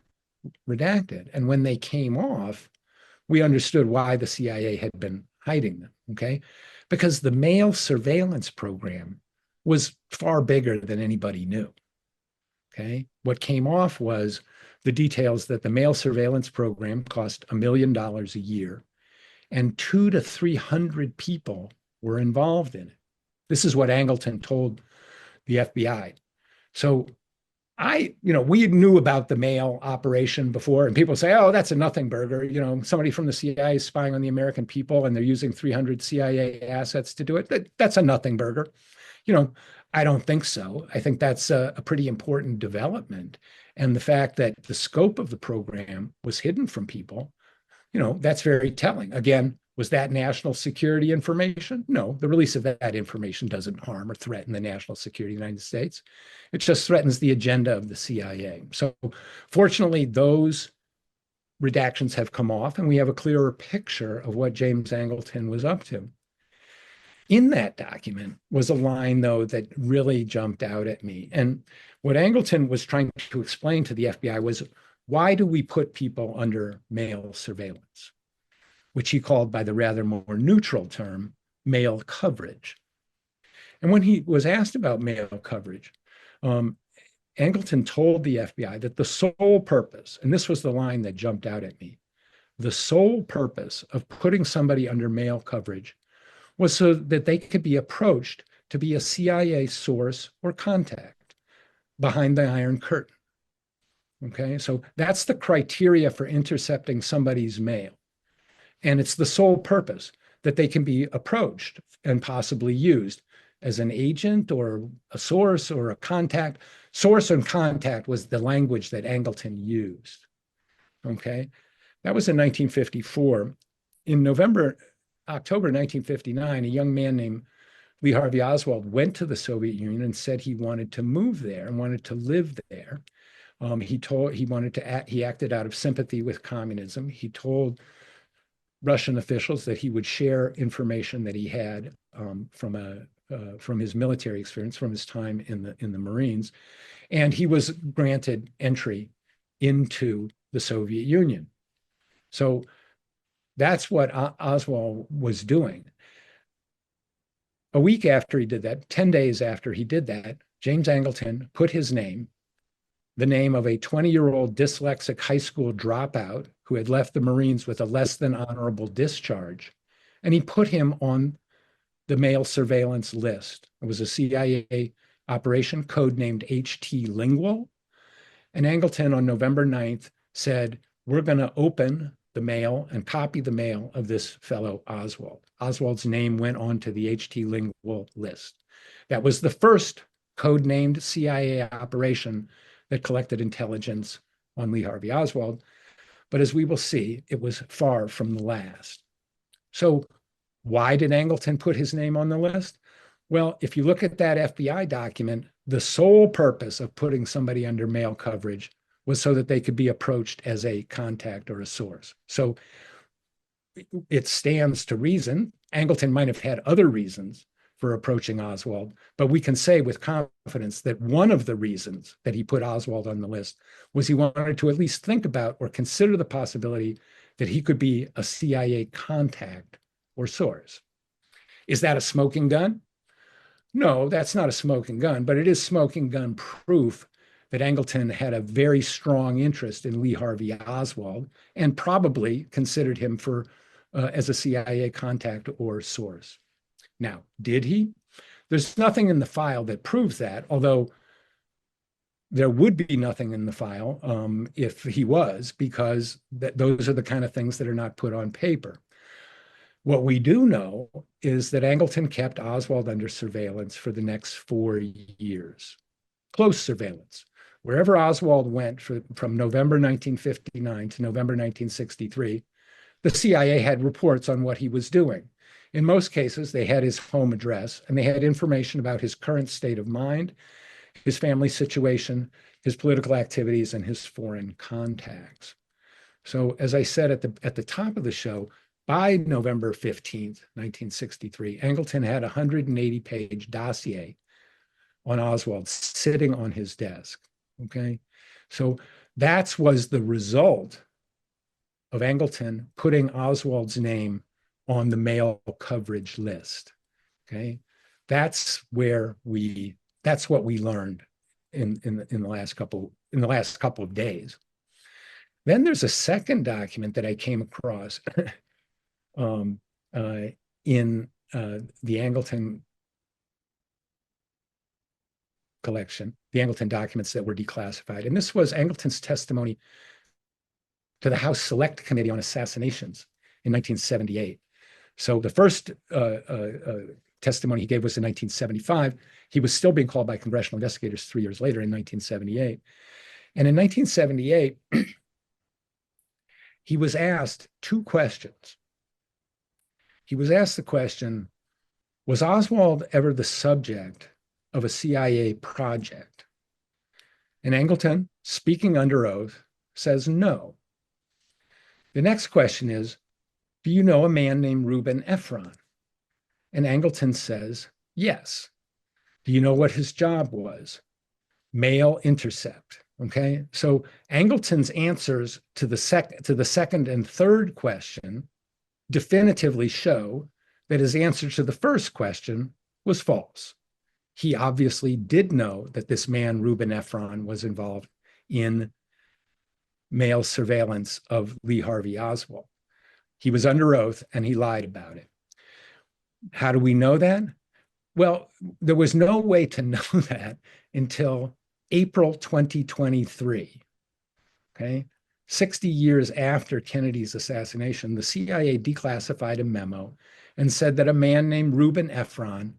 A: redacted. And when they came off, we understood why the CIA had been hiding them, okay? Because the mail surveillance program was far bigger than anybody knew, okay? What came off was the details that the mail surveillance program cost $1 million a year, and 200 to 300 people were involved in it. This is what Angleton told the FBI. So we knew about the mail operation before, and people say, oh, that's a nothing burger. Somebody from the CIA is spying on the American people and they're using 300 CIA assets to do it. That's a nothing burger. I don't think so. I think that's a pretty important development. And the fact that the scope of the program was hidden from people, that's very telling. Again, was that national security information? No, the release of that information doesn't harm or threaten the national security of the United States. It just threatens the agenda of the CIA. So fortunately, those redactions have come off and we have a clearer picture of what James Angleton was up to. In that document was a line, though, that really jumped out at me. And what Angleton was trying to explain to the FBI was, why do we put people under mail surveillance, which he called by the rather more neutral term, mail coverage. And when he was asked about mail coverage, Angleton told the FBI that the sole purpose, and this was the line that jumped out at me, the sole purpose of putting somebody under mail coverage was so that they could be approached to be a CIA source or contact behind the Iron Curtain. Okay, so that's the criteria for intercepting somebody's mail. And it's the sole purpose that they can be approached and possibly used as an agent or a source or a contact. Source and contact was the language that Angleton used. Okay, that was in 1954. In October 1959, a young man named Lee Harvey Oswald went to the Soviet Union and said he wanted to move there and wanted to live there. He acted out of sympathy with communism. He told Russian officials that he would share information that he had from his military experience, from his time in the Marines, and he was granted entry into the Soviet Union. So that's what Oswald was doing. A week after he did that, 10 days after he did that, James Angleton put his name, the name of a 20-year-old dyslexic high school dropout who had left the Marines with a less than honorable discharge, and he put him on the male surveillance list. It was a CIA operation codenamed HT Lingual. And Angleton on November 9th said, we're going to open the mail and copy the mail of this fellow Oswald. Oswald's name went on to the HT Lingual list. That was the first codenamed CIA operation that collected intelligence on Lee Harvey Oswald. But as we will see, it was far from the last. So why did Angleton put his name on the list? Well, if you look at that FBI document, the sole purpose of putting somebody under mail coverage was so that they could be approached as a contact or a source. So it stands to reason. Angleton might have had other reasons for approaching Oswald, but we can say with confidence that one of the reasons that he put Oswald on the list was he wanted to at least think about or consider the possibility that he could be a CIA contact or source. Is that a smoking gun? No, that's not a smoking gun, but it is smoking gun proof that Angleton had a very strong interest in Lee Harvey Oswald and probably considered him as a CIA contact or source. Now, did he? There's nothing in the file that proves that, although there would be nothing in the file if he was, because those are the kind of things that are not put on paper. What we do know is that Angleton kept Oswald under surveillance for the next 4 years, close surveillance. Wherever Oswald went from November 1959 to November 1963, the CIA had reports on what he was doing. In most cases, they had his home address, and they had information about his current state of mind, his family situation, his political activities, and his foreign contacts. So as I said at the top of the show, by November 15th, 1963, Angleton had a 180-page dossier on Oswald sitting on his desk, okay? So that was the result of Angleton putting Oswald's name on the mail coverage list, okay? That's what we learned in the last couple of days. Then there's a second document that I came across in the Angleton collection, the Angleton documents that were declassified. And this was Angleton's testimony to the House Select Committee on Assassinations in 1978. So the first testimony he gave was in 1975. He was still being called by congressional investigators 3 years later in 1978. And in 1978, he was asked two questions. He was asked the question, was Oswald ever the subject of a CIA project? And Angleton, speaking under oath, says no. The next question is, do you know a man named Reuben Ephron? And Angleton says, yes. Do you know what his job was? Mail intercept, okay? So Angleton's answers to the second and third question definitively show that his answer to the first question was false. He obviously did know that this man, Reuben Ephron, was involved in mail surveillance of Lee Harvey Oswald. He was under oath and he lied about it. How do we know that? Well, there was no way to know that until April 2023, okay? 60 years after Kennedy's assassination, the CIA declassified a memo and said that a man named Reuben Ephron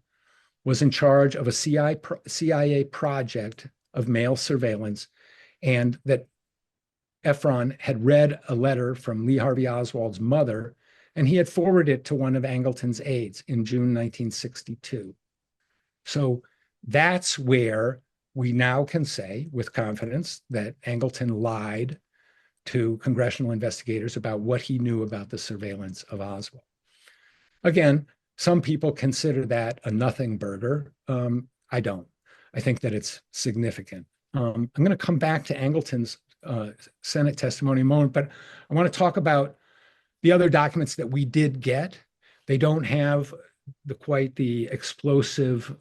A: was in charge of a CIA project of mail surveillance, and that Efron had read a letter from Lee Harvey Oswald's mother, and he had forwarded it to one of Angleton's aides in June 1962. So that's where we now can say with confidence that Angleton lied to congressional investigators about what he knew about the surveillance of Oswald. Again, some people consider that a nothing burger. I don't. I think that it's significant. I'm going to come back to Angleton's Senate testimony in a moment, but I want to talk about the other documents that we did get. They don't have quite the explosive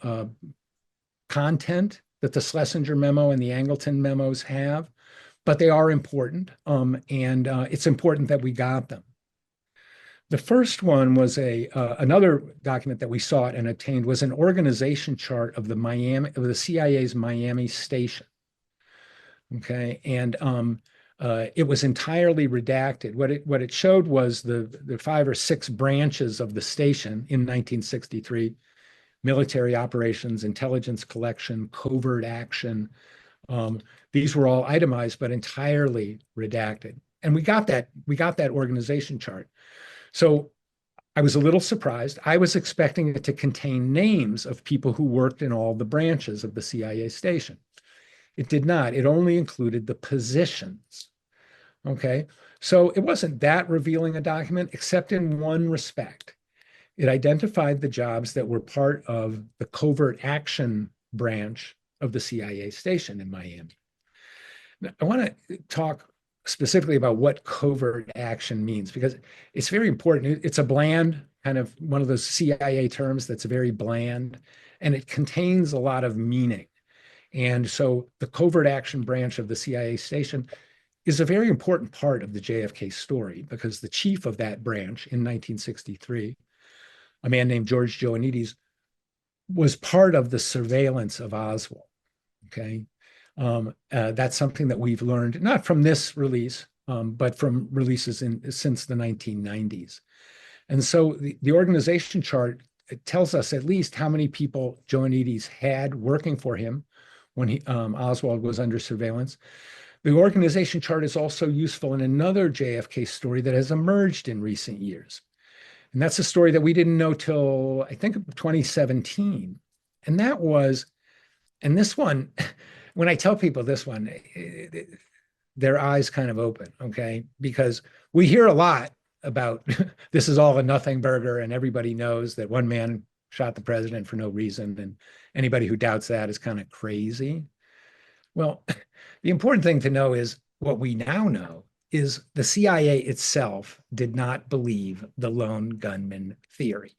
A: content that the Schlesinger memo and the Angleton memos have, but they are important, and it's important that we got them. The first one was another document that we sought and obtained was an organization chart of the CIA's Miami station. Okay, and it was entirely redacted. What it showed was the 5 or 6 branches of the station in 1963: military operations, intelligence collection, covert action. These were all itemized, but entirely redacted. And we got that organization chart. So I was a little surprised. I was expecting it to contain names of people who worked in all the branches of the CIA station. It did not. It only included the positions. Okay, so it wasn't that revealing a document, except in one respect. It identified the jobs that were part of the covert action branch of the CIA station in Miami. Now, I want to talk specifically about what covert action means, because it's very important. It's a bland, kind of one of those CIA terms that's very bland, and it contains a lot of meaning. And so the covert action branch of the CIA station is a very important part of the JFK story, because the chief of that branch in 1963, a man named George Joannides, was part of the surveillance of Oswald. Okay, that's something that we've learned not from this release, but from releases since the 1990s. And so the organization chart, it tells us at least how many people Joannides had working for him when Oswald was under surveillance. The organization chart is also useful in another JFK story that has emerged in recent years. And that's a story that we didn't know till, I think, 2017. And that was, and this one, when I tell people this one, their eyes kind of open, okay? Because we hear a lot about this is all a nothing burger, and everybody knows that one man shot the president for no reason, and anybody who doubts that is kind of crazy. Well, the important thing to know is what we now know is the CIA itself did not believe the lone gunman theory.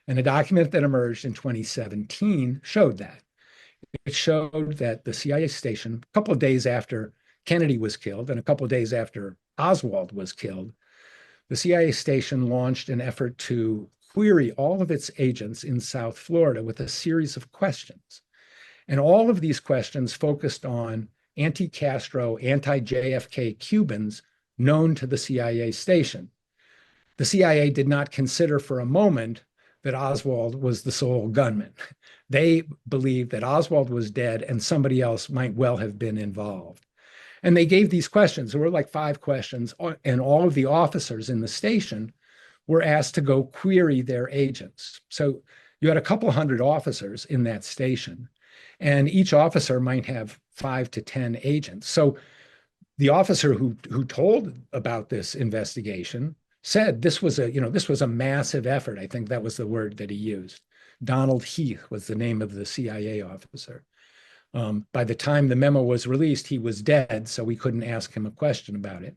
A: And a document that emerged in 2017 showed that. It showed that the CIA station, a couple of days after Kennedy was killed and a couple of days after Oswald was killed, the CIA station launched an effort to query all of its agents in South Florida with a series of questions. And all of these questions focused on anti-Castro, anti-JFK Cubans known to the CIA station. The CIA did not consider for a moment that Oswald was the sole gunman. They believed that Oswald was dead and somebody else might well have been involved. And they gave these questions. There were like 5 questions, and all of the officers in the station were asked to go query their agents. So you had a couple hundred officers in that station, and each officer might have 5 to 10 agents. So the officer who told about this investigation said this was a massive effort. I think that was the word that he used. Donald Heath was the name of the CIA officer. By the time the memo was released, he was dead, so we couldn't ask him a question about it,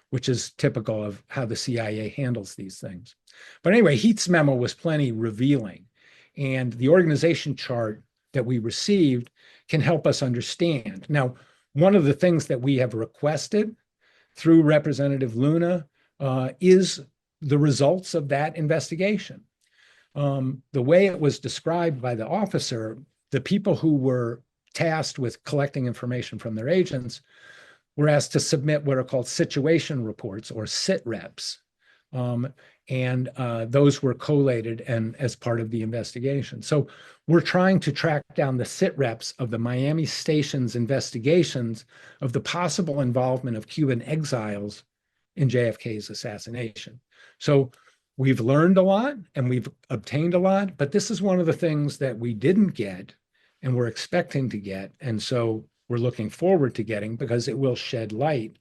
A: which is typical of how the CIA handles these things. But anyway, Heath's memo was plenty revealing, and the organization chart that we received can help us understand. Now, one of the things that we have requested through Representative Luna is the results of that investigation. The way it was described by the officer, the people who were tasked with collecting information from their agents were asked to submit what are called situation reports, or sit reps, and those were collated and as part of the investigation. So we're trying to track down the sit reps of the Miami station's investigations of the possible involvement of Cuban exiles in JFK's assassination. So we've learned a lot and we've obtained a lot, but this is one of the things that we didn't get and we're expecting to get. And so we're looking forward to getting, because it will shed light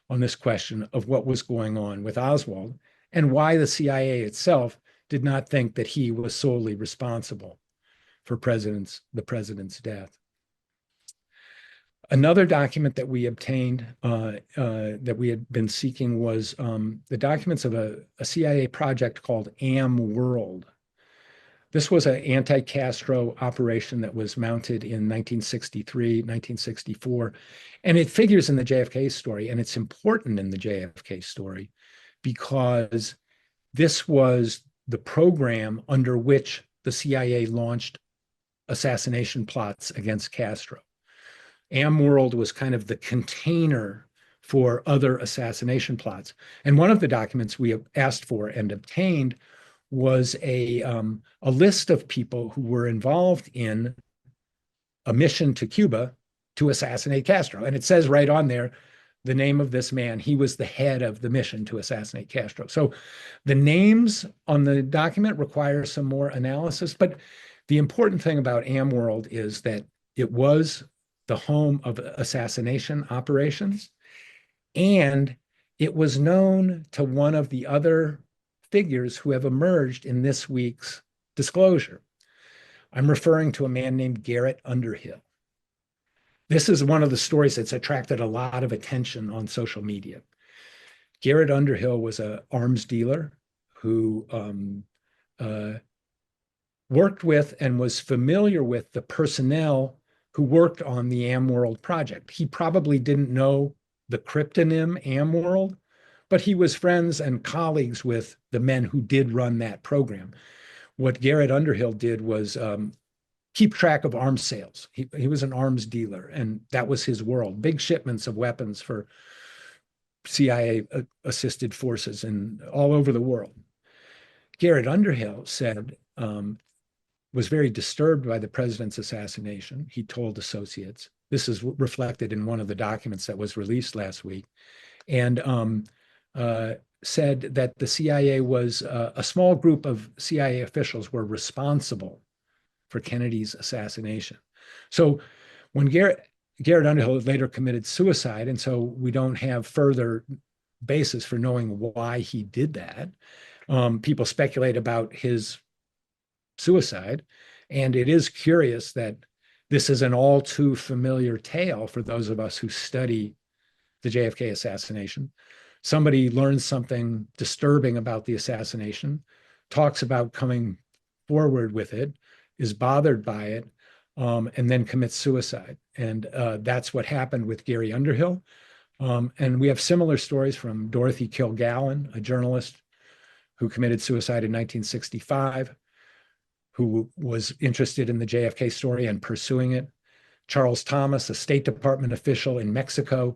A: on this question of what was going on with Oswald and why the CIA itself did not think that he was solely responsible for the president's death. Another document that we obtained that we had been seeking was the documents of a CIA project called World. This was an anti-Castro operation that was mounted in 1963, 1964, and it figures in the JFK story, and it's important in the JFK story because this was the program under which the CIA launched assassination plots against Castro. World was kind of the container for other assassination plots. And one of the documents we asked for and obtained was a list of people who were involved in a mission to Cuba to assassinate Castro. And it says right on there, the name of this man, he was the head of the mission to assassinate Castro. So the names on the document require some more analysis, but the important thing about World is that it was the home of assassination operations, and it was known to one of the other figures who have emerged in this week's disclosure. I'm referring to a man named Garrett Underhill. This is one of the stories that's attracted a lot of attention on social media. Garrett Underhill was an arms dealer who worked with and was familiar with the personnel who worked on the World project. He probably didn't know the cryptonym World, but he was friends and colleagues with the men who did run that program. What Garrett Underhill did was keep track of arms sales. He was an arms dealer, and that was his world. Big shipments of weapons for CIA-assisted forces all over the world. Garrett Underhill said, was very disturbed by the president's assassination. He told associates. This is reflected in one of the documents that was released last week, and said that the CIA was a small group of CIA officials were responsible for Kennedy's assassination. So when Garrett Underhill later committed suicide, and so we don't have further basis for knowing why he did that. People speculate about his suicide, and it is curious that this is an all too familiar tale for those of us who study the JFK assassination. Somebody learns something disturbing about the assassination, talks about coming forward with it, is bothered by it, and then commits suicide. And that's what happened with Gary Underhill. And we have similar stories from Dorothy Kilgallen, a journalist who committed suicide in 1965, who was interested in the JFK story and pursuing it. Charles Thomas, a State Department official in Mexico,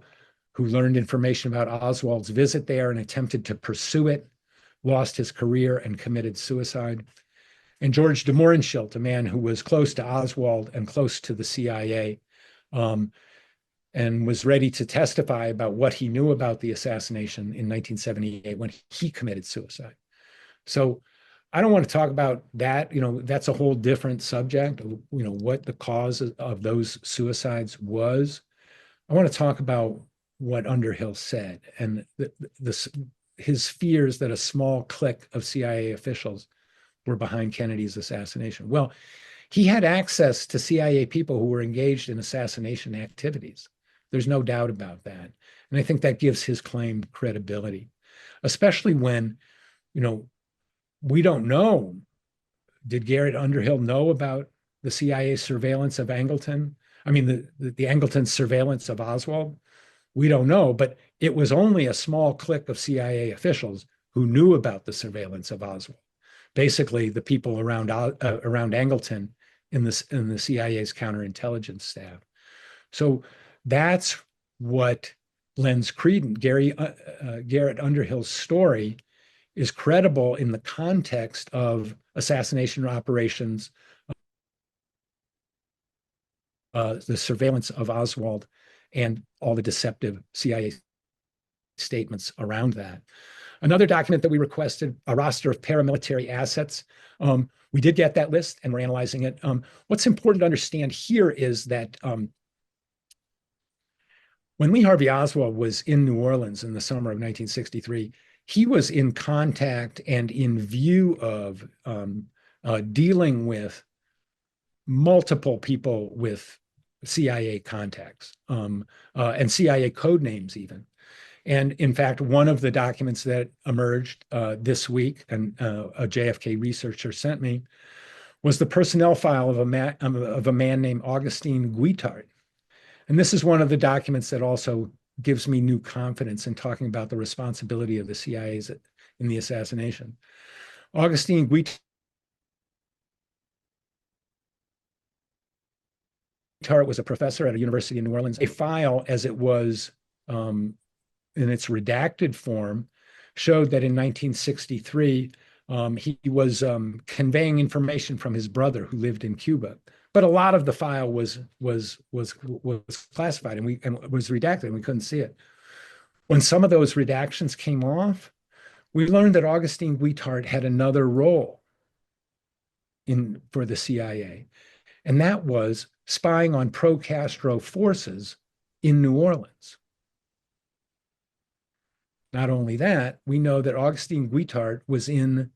A: who learned information about Oswald's visit there and attempted to pursue it, lost his career and committed suicide. And George de Mohrenschildt, a man who was close to Oswald and close to the CIA, and was ready to testify about what he knew about the assassination in 1978 when he committed suicide. So I don't want to talk about that. That's a whole different subject, what the cause of those suicides was. I want to talk about what Underhill said and his fears that a small clique of CIA officials were behind Kennedy's assassination. Well, he had access to CIA people who were engaged in assassination activities. There's no doubt about that. And I think that gives his claim credibility, especially when, we don't know. Did Garrett Underhill know about the CIA surveillance of Angleton? I mean, the Angleton surveillance of Oswald? We don't know, but it was only a small clique of CIA officials who knew about the surveillance of Oswald. Basically, the people around Angleton in the CIA's counterintelligence staff. So that's what lends credence. Garrett Underhill's story is credible in the context of assassination operations, the surveillance of Oswald, and all the deceptive CIA statements around that. Another document that we requested, a roster of paramilitary assets. We did get that list and we're analyzing it. What's important to understand here is that when Lee Harvey Oswald was in New Orleans in the summer of 1963, he was in contact and in view of dealing with multiple people with CIA contacts and CIA code names even. And in fact, one of the documents that emerged this week, and a JFK researcher sent me, was the personnel file of a man named Augustine Guitart. And this is one of the documents that also gives me new confidence in talking about the responsibility of the CIA in the assassination. Augustine Guitart was a professor at a university in New Orleans. A file, as it was in its redacted form, showed that in 1963, he was conveying information from his brother who lived in Cuba. But a lot of the file was classified and was redacted, and we couldn't see it. When some of those redactions came off, we learned that Augustine Guitart had another role for the CIA, and that was spying on pro-Castro forces in New Orleans. Not only that, we know that Augustine Guitart was in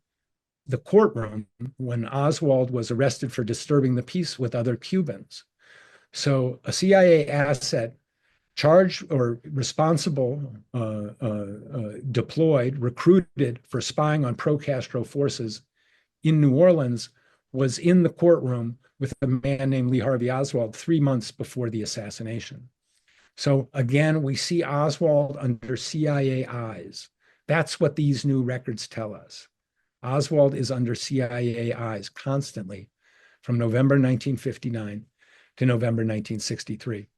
A: the courtroom when Oswald was arrested for disturbing the peace with other Cubans. So a CIA asset charged or responsible, deployed, recruited for spying on pro-Castro forces in New Orleans was in the courtroom with a man named Lee Harvey Oswald 3 months before the assassination. So again, we see Oswald under CIA eyes. That's what these new records tell us. Oswald is under CIA eyes constantly from November 1959 to November 1963.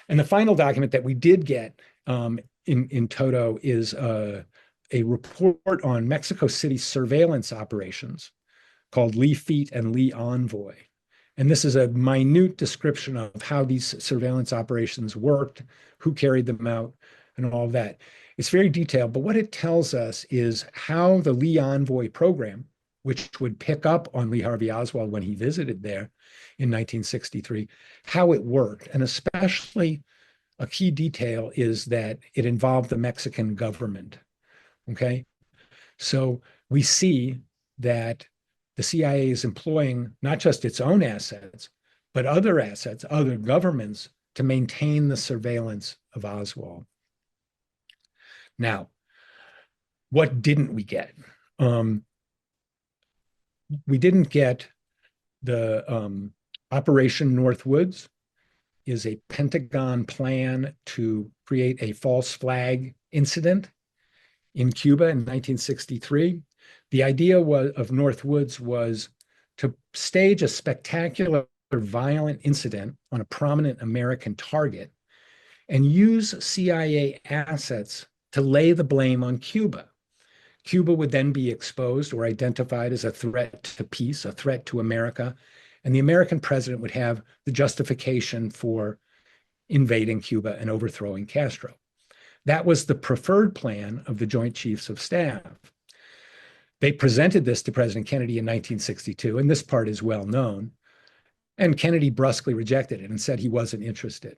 A: And the final document that we did get in toto is a report on Mexico City surveillance operations called Lee Feet and Lee Envoy. And this is a minute description of how these surveillance operations worked, who carried them out, and all of that. It's very detailed, but what it tells us is how the Lee Envoy program, which would pick up on Lee Harvey Oswald when he visited there in 1963, how it worked. And especially a key detail is that it involved the Mexican government, okay? So we see that the CIA is employing not just its own assets, but other assets, other governments, to maintain the surveillance of Oswald. Now, what didn't we get? We didn't get the Operation Northwoods is a Pentagon plan to create a false flag incident in Cuba in 1963. The idea of Northwoods was to stage a spectacular violent incident on a prominent American target and use CIA assets to lay the blame on Cuba. Cuba would then be exposed or identified as a threat to peace, a threat to America, and the American president would have the justification for invading Cuba and overthrowing Castro. That was the preferred plan of the Joint Chiefs of Staff. They presented this to President Kennedy in 1962, and this part is well known, and Kennedy brusquely rejected it and said he wasn't interested.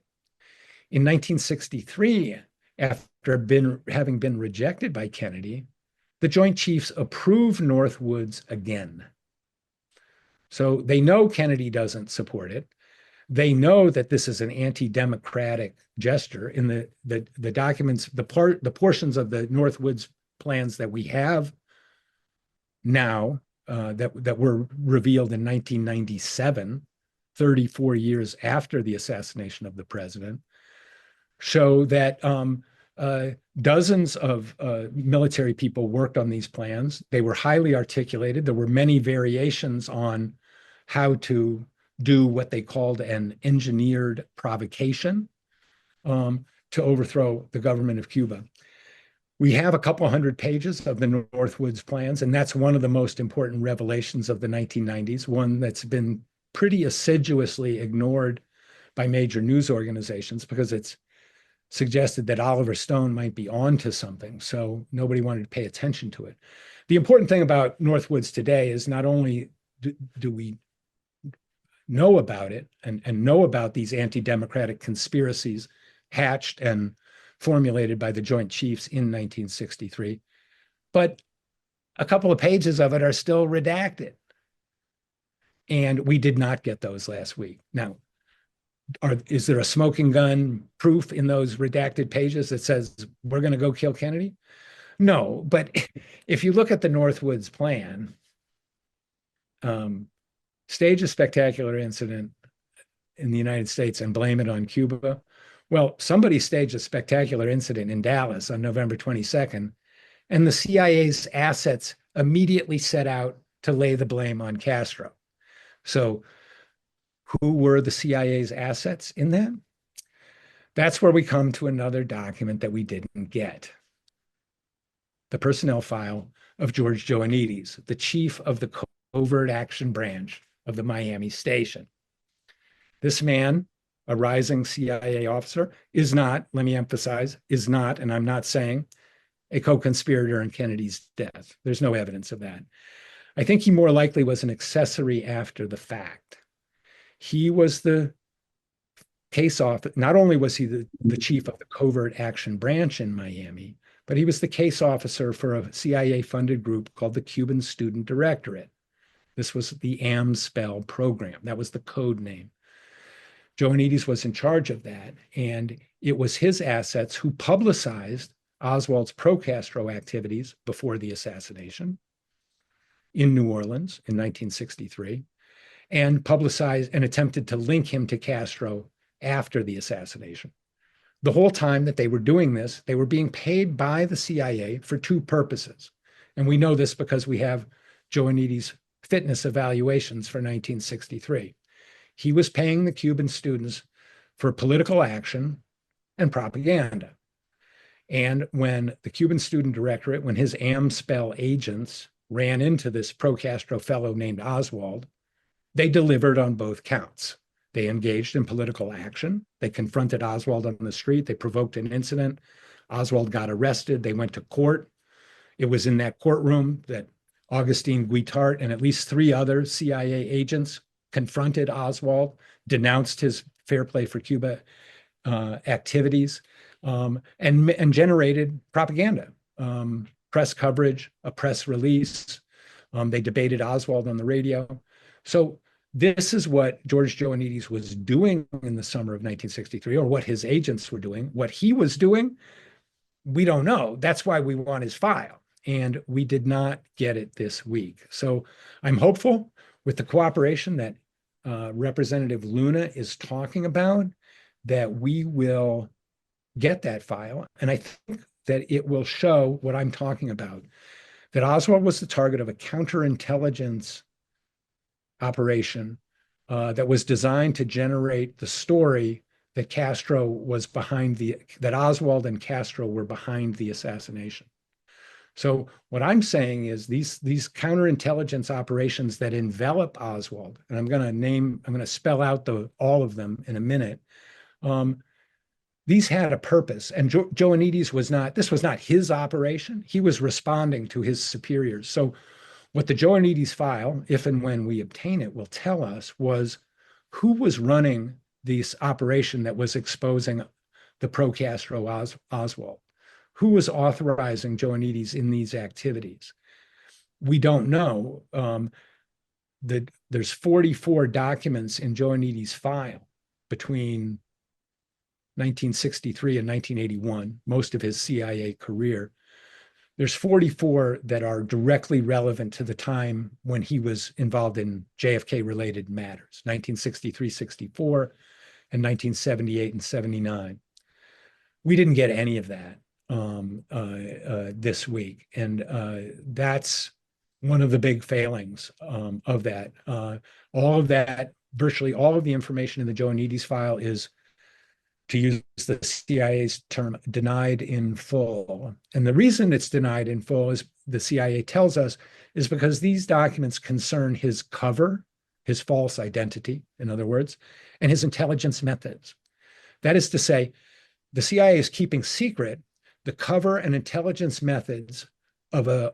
A: In 1963, after having been rejected by Kennedy, the Joint Chiefs approved Northwoods again. So they know Kennedy doesn't support it. They know that this is an anti-democratic gesture. In the documents, the portions of the Northwoods plans that we have now that were revealed in 1997, 34 years after the assassination of the president, show that dozens of military people worked on these plans. They were highly articulated. There were many variations on how to do what they called an engineered provocation to overthrow the government of Cuba. We have a couple hundred pages of the Northwoods plans, and that's one of the most important revelations of the 1990s, one that's been pretty assiduously ignored by major news organizations because it's suggested that Oliver Stone might be onto something, so nobody wanted to pay attention to it. The important thing about Northwoods today is not only do we know about it and know about these anti-democratic conspiracies hatched and formulated by the Joint Chiefs in 1963, but a couple of pages of it are still redacted. And we did not get those last week. Now, is there a smoking gun proof in those redacted pages that says we're going to go kill Kennedy? No, but if you look at the Northwoods plan, stage a spectacular incident in the United States and blame it on Cuba. Well, somebody staged a spectacular incident in Dallas on November 22nd, and the CIA's assets immediately set out to lay the blame on Castro. So who were the CIA's assets in that? That's where we come to another document that we didn't get. The personnel file of George Joannides, the chief of the Covert Action Branch of the Miami station. This man, a rising CIA officer, is not, let me emphasize, is not, and I'm not saying, a co-conspirator in Kennedy's death. There's no evidence of that. I think he more likely was an accessory after the fact. He was the case officer, not only was he the chief of the Covert Action Branch in Miami, but he was the case officer for a CIA-funded group called the Cuban Student Directorate. This was the AMSPEL program. That was the code name. Joannides was in charge of that, and it was his assets who publicized Oswald's pro-Castro activities before the assassination in New Orleans in 1963, and publicized and attempted to link him to Castro after the assassination. The whole time that they were doing this, they were being paid by the CIA for two purposes. And we know this because we have Joannides' fitness evaluations for 1963. He was paying the Cuban students for political action and propaganda. And when the Cuban Student Directorate, when his AMSPEL agents ran into this pro-Castro fellow named Oswald, they delivered on both counts. They engaged in political action. They confronted Oswald on the street. They provoked an incident. Oswald got arrested. They went to court. It was in that courtroom that Augustine Guitart and at least 3 other CIA agents confronted Oswald, denounced his Fair Play for Cuba activities, and generated propaganda, press coverage, a press release. They debated Oswald on the radio. So this is what George Joannides was doing in the summer of 1963, or what his agents were doing. What he was doing, we don't know. That's why we want his file. And we did not get it this week. So I'm hopeful with the cooperation that Representative Luna is talking about, that we will get that file. And I think that it will show what I'm talking about, that Oswald was the target of a counterintelligence operation that was designed to generate the story that Castro was behind that Oswald and Castro were behind the assassination. So what I'm saying is these counterintelligence operations that envelop Oswald, and I'm going to spell out all of them in a minute. These had a purpose, and Joannides this was not his operation. He was responding to his superiors. So what the Joannides file, if and when we obtain it, will tell us was who was running this operation that was exposing the pro-Castro Oswald. Who was authorizing Joannides in these activities? We don't know. There's 44 documents in Joannides' file between 1963 and 1981, most of his CIA career. There's 44 that are directly relevant to the time when he was involved in JFK-related matters, 1963, 64, and 1978 and 79. We didn't get any of that this week. And that's one of the big failings of that. All of that, virtually all of the information in the Joannides file is to use the CIA's term, denied in full. And the reason it's denied in full, is the CIA tells us, is because these documents concern his cover, his false identity, in other words, and his intelligence methods. That is to say, the CIA is keeping secret the cover and intelligence methods of a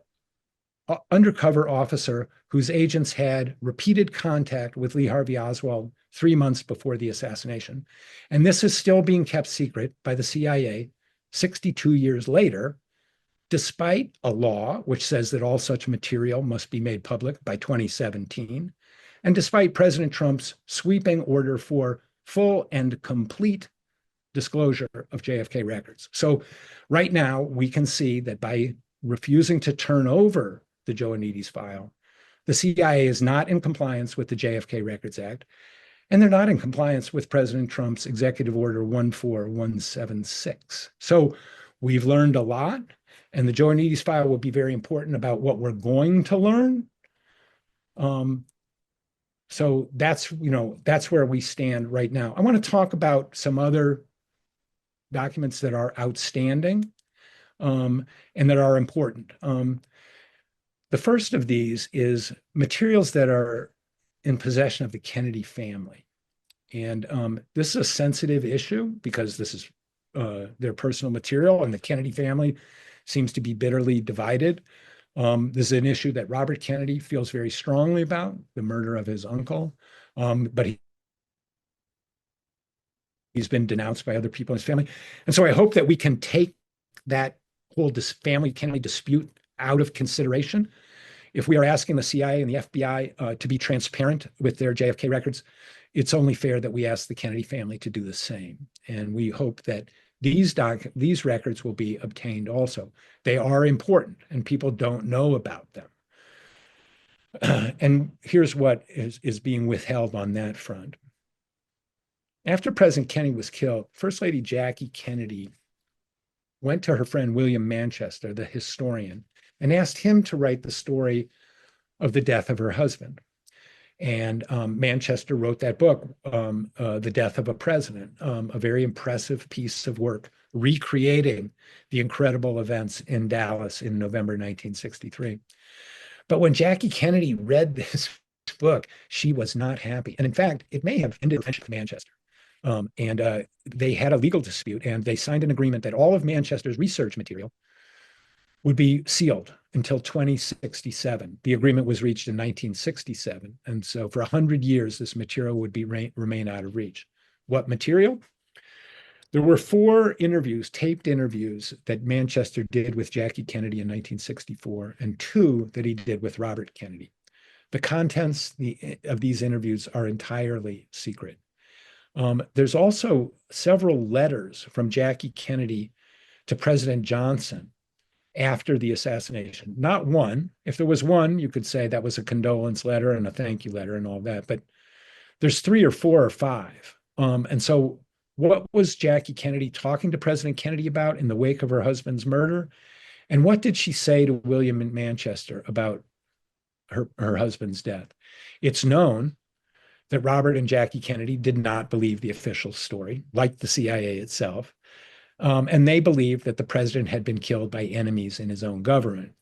A: undercover officer whose agents had repeated contact with Lee Harvey Oswald 3 months before the assassination. And this is still being kept secret by the CIA 62 years later, despite a law which says that all such material must be made public by 2017, and despite President Trump's sweeping order for full and complete disclosure of JFK records. So right now, we can see that by refusing to turn over the Joannides file, the CIA is not in compliance with the JFK Records Act, and they're not in compliance with President Trump's Executive Order 14176. So we've learned a lot, and the Joannides file will be very important about what we're going to learn. So that's where we stand right now. I want to talk about some other documents that are outstanding and that are important. The first of these is materials that are in possession of the Kennedy family. And this is a sensitive issue because this is their personal material, and the Kennedy family seems to be bitterly divided. This is an issue that Robert Kennedy feels very strongly about, the murder of his uncle, but he's been denounced by other people in his family. And so I hope that we can take that whole family Kennedy dispute out of consideration. If we are asking the CIA and the FBI to be transparent with their JFK records, it's only fair that we ask the Kennedy family to do the same. And we hope that these records will be obtained also. They are important, and people don't know about them. And here's what is being withheld on that front. After President Kennedy was killed, First Lady Jackie Kennedy went to her friend William Manchester, the historian, and asked him to write the story of the death of her husband. And Manchester wrote that book, The Death of a President, a very impressive piece of work, recreating the incredible events in Dallas in November 1963. But when Jackie Kennedy read this book, she was not happy. And in fact, it may have ended her friendship with Manchester. And they had a legal dispute, and they signed an agreement that all of Manchester's research material would be sealed until 2067. The agreement was reached in 1967. And so for 100 years, this material would remain out of reach. What material? There were 4 interviews, taped interviews, that Manchester did with Jackie Kennedy in 1964, and 2 that he did with Robert Kennedy. The contents of these interviews are entirely secret. There's also several letters from Jackie Kennedy to President Johnson after the assassination. Not one. If there was one, you could say that was a condolence letter and a thank you letter and all that, but there's 3 or 4 or 5. And so what was Jackie Kennedy talking to President Kennedy about in the wake of her husband's murder? And what did she say to William in Manchester about her husband's death? It's known that Robert and Jackie Kennedy did not believe the official story, like the CIA itself. And they believed that the president had been killed by enemies in his own government.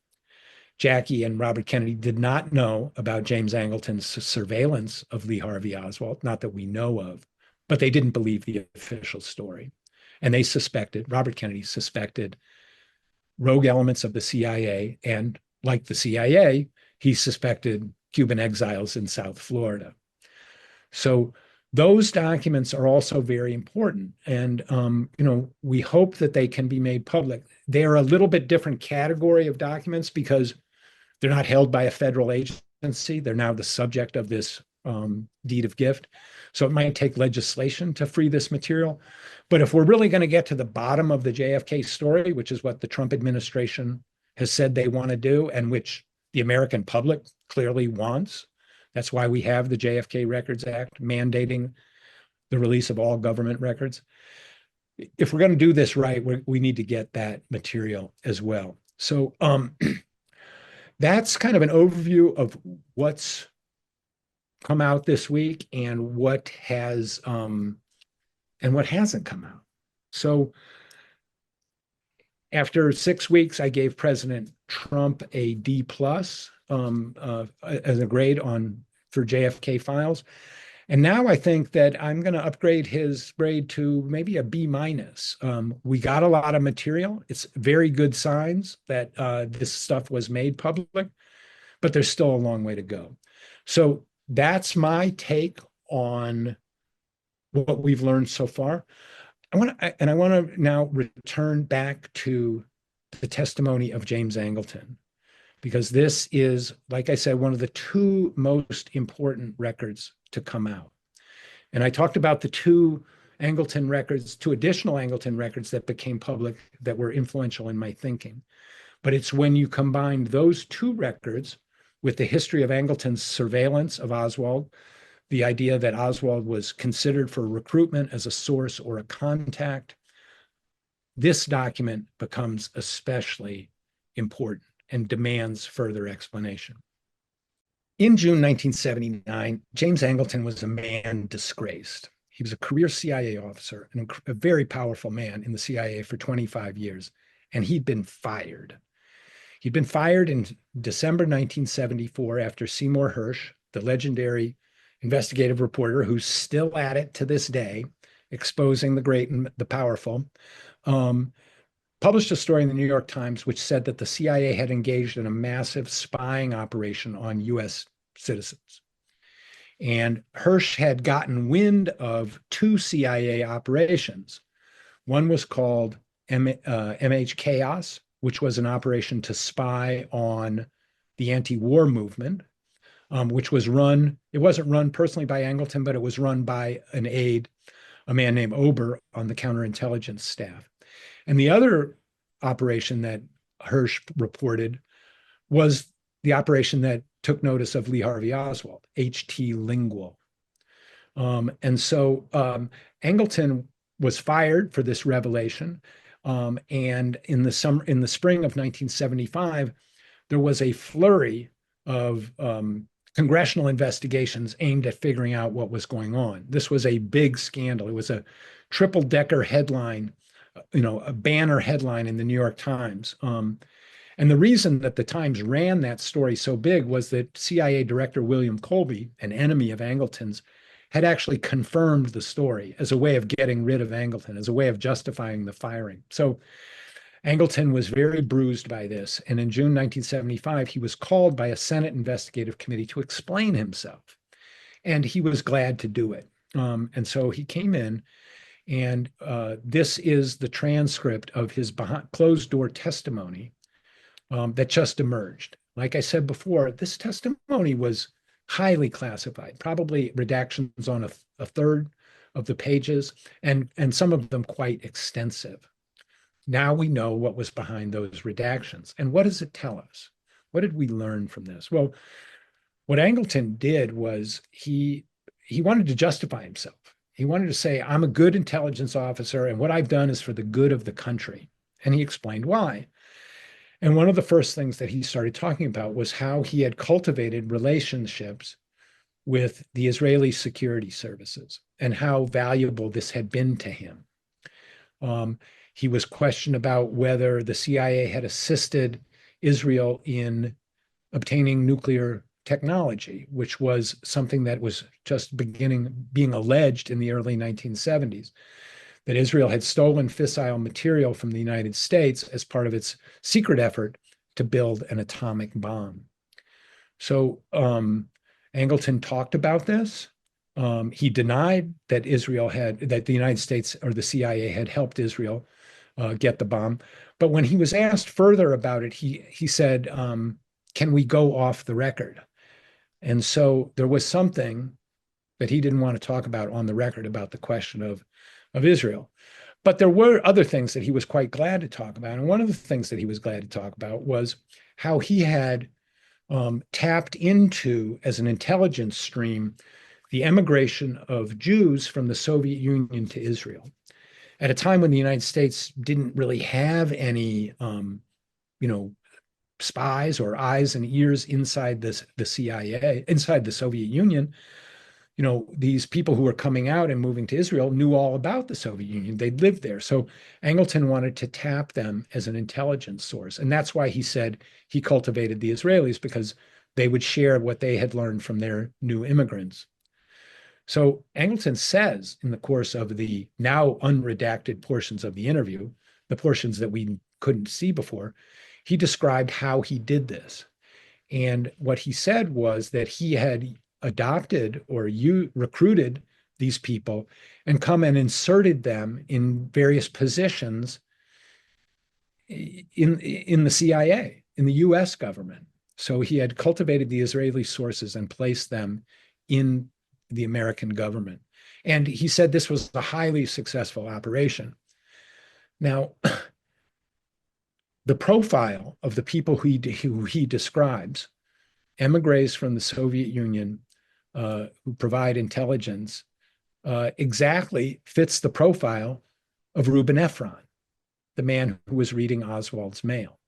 A: Jackie and Robert Kennedy did not know about James Angleton's surveillance of Lee Harvey Oswald, not that we know of, but they didn't believe the official story. And they suspected, Robert Kennedy suspected, rogue elements of the CIA, and like the CIA, he suspected Cuban exiles in South Florida. So those documents are also very important. And, we hope that they can be made public. They are a little bit different category of documents because they're not held by a federal agency. They're now the subject of this deed of gift. So it might take legislation to free this material. But if we're really going to get to the bottom of the JFK story, which is what the Trump administration has said they want to do, and which the American public clearly wants, that's why we have the JFK Records Act mandating the release of all government records. If we're going to do this right, we need to get that material as well. So that's kind of an overview of what's come out this week and what has and what hasn't come out. So after 6 weeks, I gave President Trump a D plus as a grade for JFK files. And now I think that I'm going to upgrade his grade to maybe a B minus. We got a lot of material. It's very good signs that this stuff was made public, but there's still a long way to go. So that's my take on what we've learned so far. I want to now return back to the testimony of James Angleton, because this is, like I said, one of the two most important records to come out. And I talked about the two additional Angleton records that became public that were influential in my thinking. But it's when you combine those two records with the history of Angleton's surveillance of Oswald, the idea that Oswald was considered for recruitment as a source or a contact, this document becomes especially important and demands further explanation. In June 1979, James Angleton was a man disgraced. He was a career CIA officer and a very powerful man in the CIA for 25 years, and he'd been fired. He'd been fired in December 1974 after Seymour Hersh, the legendary investigative reporter who's still at it to this day, exposing the great and the powerful, published a story in the New York Times which said that the CIA had engaged in a massive spying operation on U.S. citizens. And Hersh had gotten wind of two CIA operations. One was called MH Chaos, which was an operation to spy on the anti-war movement, which was it wasn't run personally by Angleton, but it was run by an aide, a man named Ober, on the counterintelligence staff. And the other operation that Hersh reported was the operation that took notice of Lee Harvey Oswald, HT Lingual. And so Angleton was fired for this revelation. And in the spring of 1975, there was a flurry of congressional investigations aimed at figuring out what was going on. This was a big scandal. It was a triple-decker headline, a banner headline in the New York Times. And the reason that the Times ran that story so big was that CIA Director William Colby, an enemy of Angleton's, had actually confirmed the story as a way of getting rid of Angleton, as a way of justifying the firing. So Angleton was very bruised by this. And in June 1975, he was called by a Senate investigative committee to explain himself. And he was glad to do it. And so he came in, and this is the transcript of his closed-door testimony that just emerged. Like I said before, this testimony was highly classified, probably redactions on a third of the pages, and some of them quite extensive. Now we know what was behind those redactions. And what does it tell us? What did we learn from this? Well, what Angleton did was he wanted to justify himself. He wanted to say, I'm a good intelligence officer, and what I've done is for the good of the country. And he explained why. And one of the first things that he started talking about was how he had cultivated relationships with the Israeli security services and how valuable this had been to him. He was questioned about whether the CIA had assisted Israel in obtaining nuclear technology, which was something that was just being alleged in the early 1970s, that Israel had stolen fissile material from the United States as part of its secret effort to build an atomic bomb. So Angleton talked about this. He denied that that the United States or the CIA had helped Israel get the bomb. But when he was asked further about it, he said, can we go off the record? And so there was something that he didn't want to talk about on the record about the question of Israel. But there were other things that he was quite glad to talk about. And one of the things that he was glad to talk about was how he had tapped into, as an intelligence stream, the emigration of Jews from the Soviet Union to Israel at a time when the United States didn't really have any, spies or eyes and ears inside the CIA, inside the Soviet Union. these people who were coming out and moving to Israel knew all about the Soviet Union. They'd lived there. So Angleton wanted to tap them as an intelligence source. And that's why he said he cultivated the Israelis, because they would share what they had learned from their new immigrants. So Angleton says in the course of the now unredacted portions of the interview, the portions that we couldn't see before, he described how he did this. And what he said was that he had adopted or recruited these people and come and inserted them in various positions in the CIA, in the US government. So he had cultivated the Israeli sources and placed them in the American government. And he said this was a highly successful operation. Now, the profile of the people who he describes, emigres from the Soviet Union who provide intelligence, exactly fits the profile of Reuben Efron, the man who was reading Oswald's mail.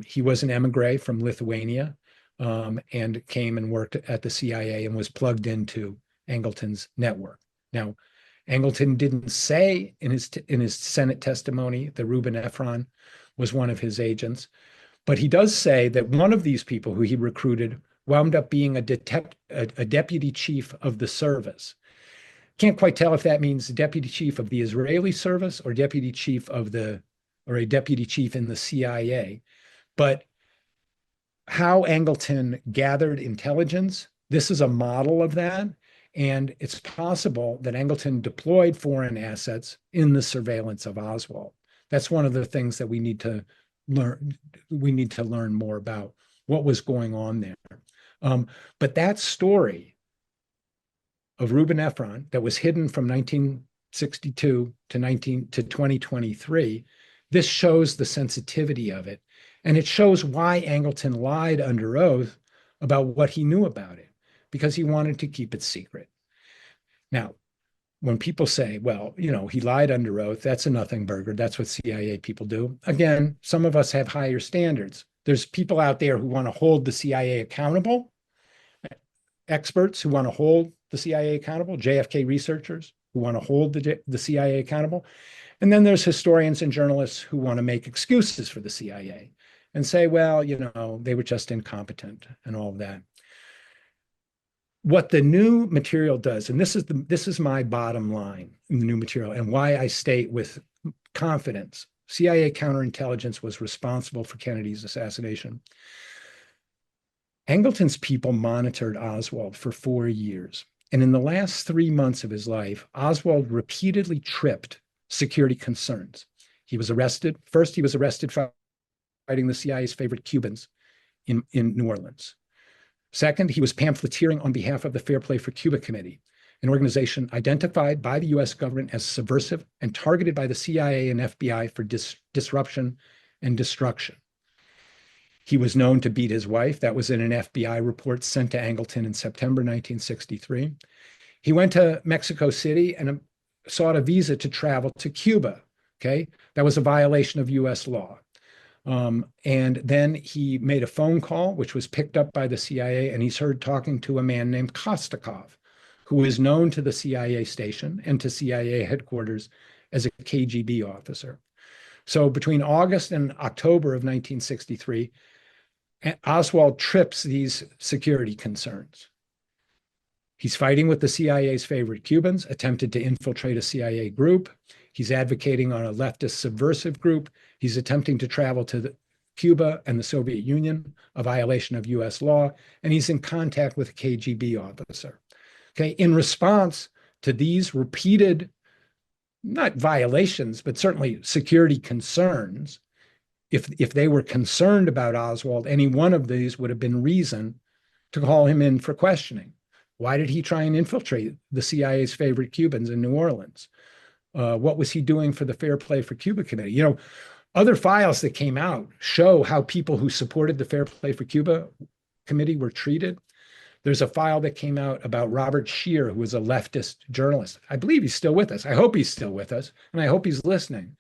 A: He was an emigre from Lithuania and came and worked at the CIA and was plugged into Angleton's network. Now, Angleton didn't say in his Senate testimony that Reuben Efron was one of his agents, but he does say that one of these people who he recruited wound up being a deputy chief of the service. Can't quite tell if that means deputy chief of the Israeli service or deputy chief of or a deputy chief in the CIA. But how Angleton gathered intelligence, this is a model of that. And it's possible that Angleton deployed foreign assets in the surveillance of Oswald. That's one of the things that we need to learn. We need to learn more about what was going on there. But that story of Reuben Efron that was hidden from 1962 to 2023, this shows the sensitivity of it. And it shows why Angleton lied under oath about what he knew about it, because he wanted to keep it secret. Now, when people say, well, he lied under oath, that's a nothing burger. That's what CIA people do. Again, some of us have higher standards. There's people out there who want to hold the CIA accountable, experts who want to hold the CIA accountable, JFK researchers who want to hold the CIA accountable. And then there's historians and journalists who want to make excuses for the CIA and say, well, they were just incompetent and all of that. What the new material does, and this is my bottom line in the new material and why I state with confidence, CIA counterintelligence was responsible for Kennedy's assassination. Angleton's people monitored Oswald for 4 years. And in the last 3 months of his life, Oswald repeatedly tripped security concerns. He was arrested. First, he was arrested fighting the CIA's favorite Cubans in New Orleans. Second, he was pamphleteering on behalf of the Fair Play for Cuba Committee, an organization identified by the US government as subversive and targeted by the CIA and FBI for disruption and destruction. He was known to beat his wife. That was in an FBI report sent to Angleton in September 1963. He went to Mexico City and sought a visa to travel to Cuba. Okay, that was a violation of US law. And then he made a phone call, which was picked up by the CIA, and he's heard talking to a man named Kostakov, who is known to the CIA station and to CIA headquarters as a KGB officer. So between August and October of 1963, Oswald trips these security concerns. He's fighting with the CIA's favorite Cubans, attempted to infiltrate a CIA group. He's advocating on a leftist subversive group. He's attempting to travel to Cuba and the Soviet Union, a violation of US law, and he's in contact with a KGB officer. Okay, in response to these repeated, not violations, but certainly security concerns, if they were concerned about Oswald, any one of these would have been reason to call him in for questioning. Why did he try and infiltrate the CIA's favorite Cubans in New Orleans? What was he doing for the Fair Play for Cuba Committee? Other files that came out show how people who supported the Fair Play for Cuba Committee were treated. There's a file that came out about Robert Scheer, who was a leftist journalist. I believe he's still with us. I hope he's still with us, and I hope he's listening.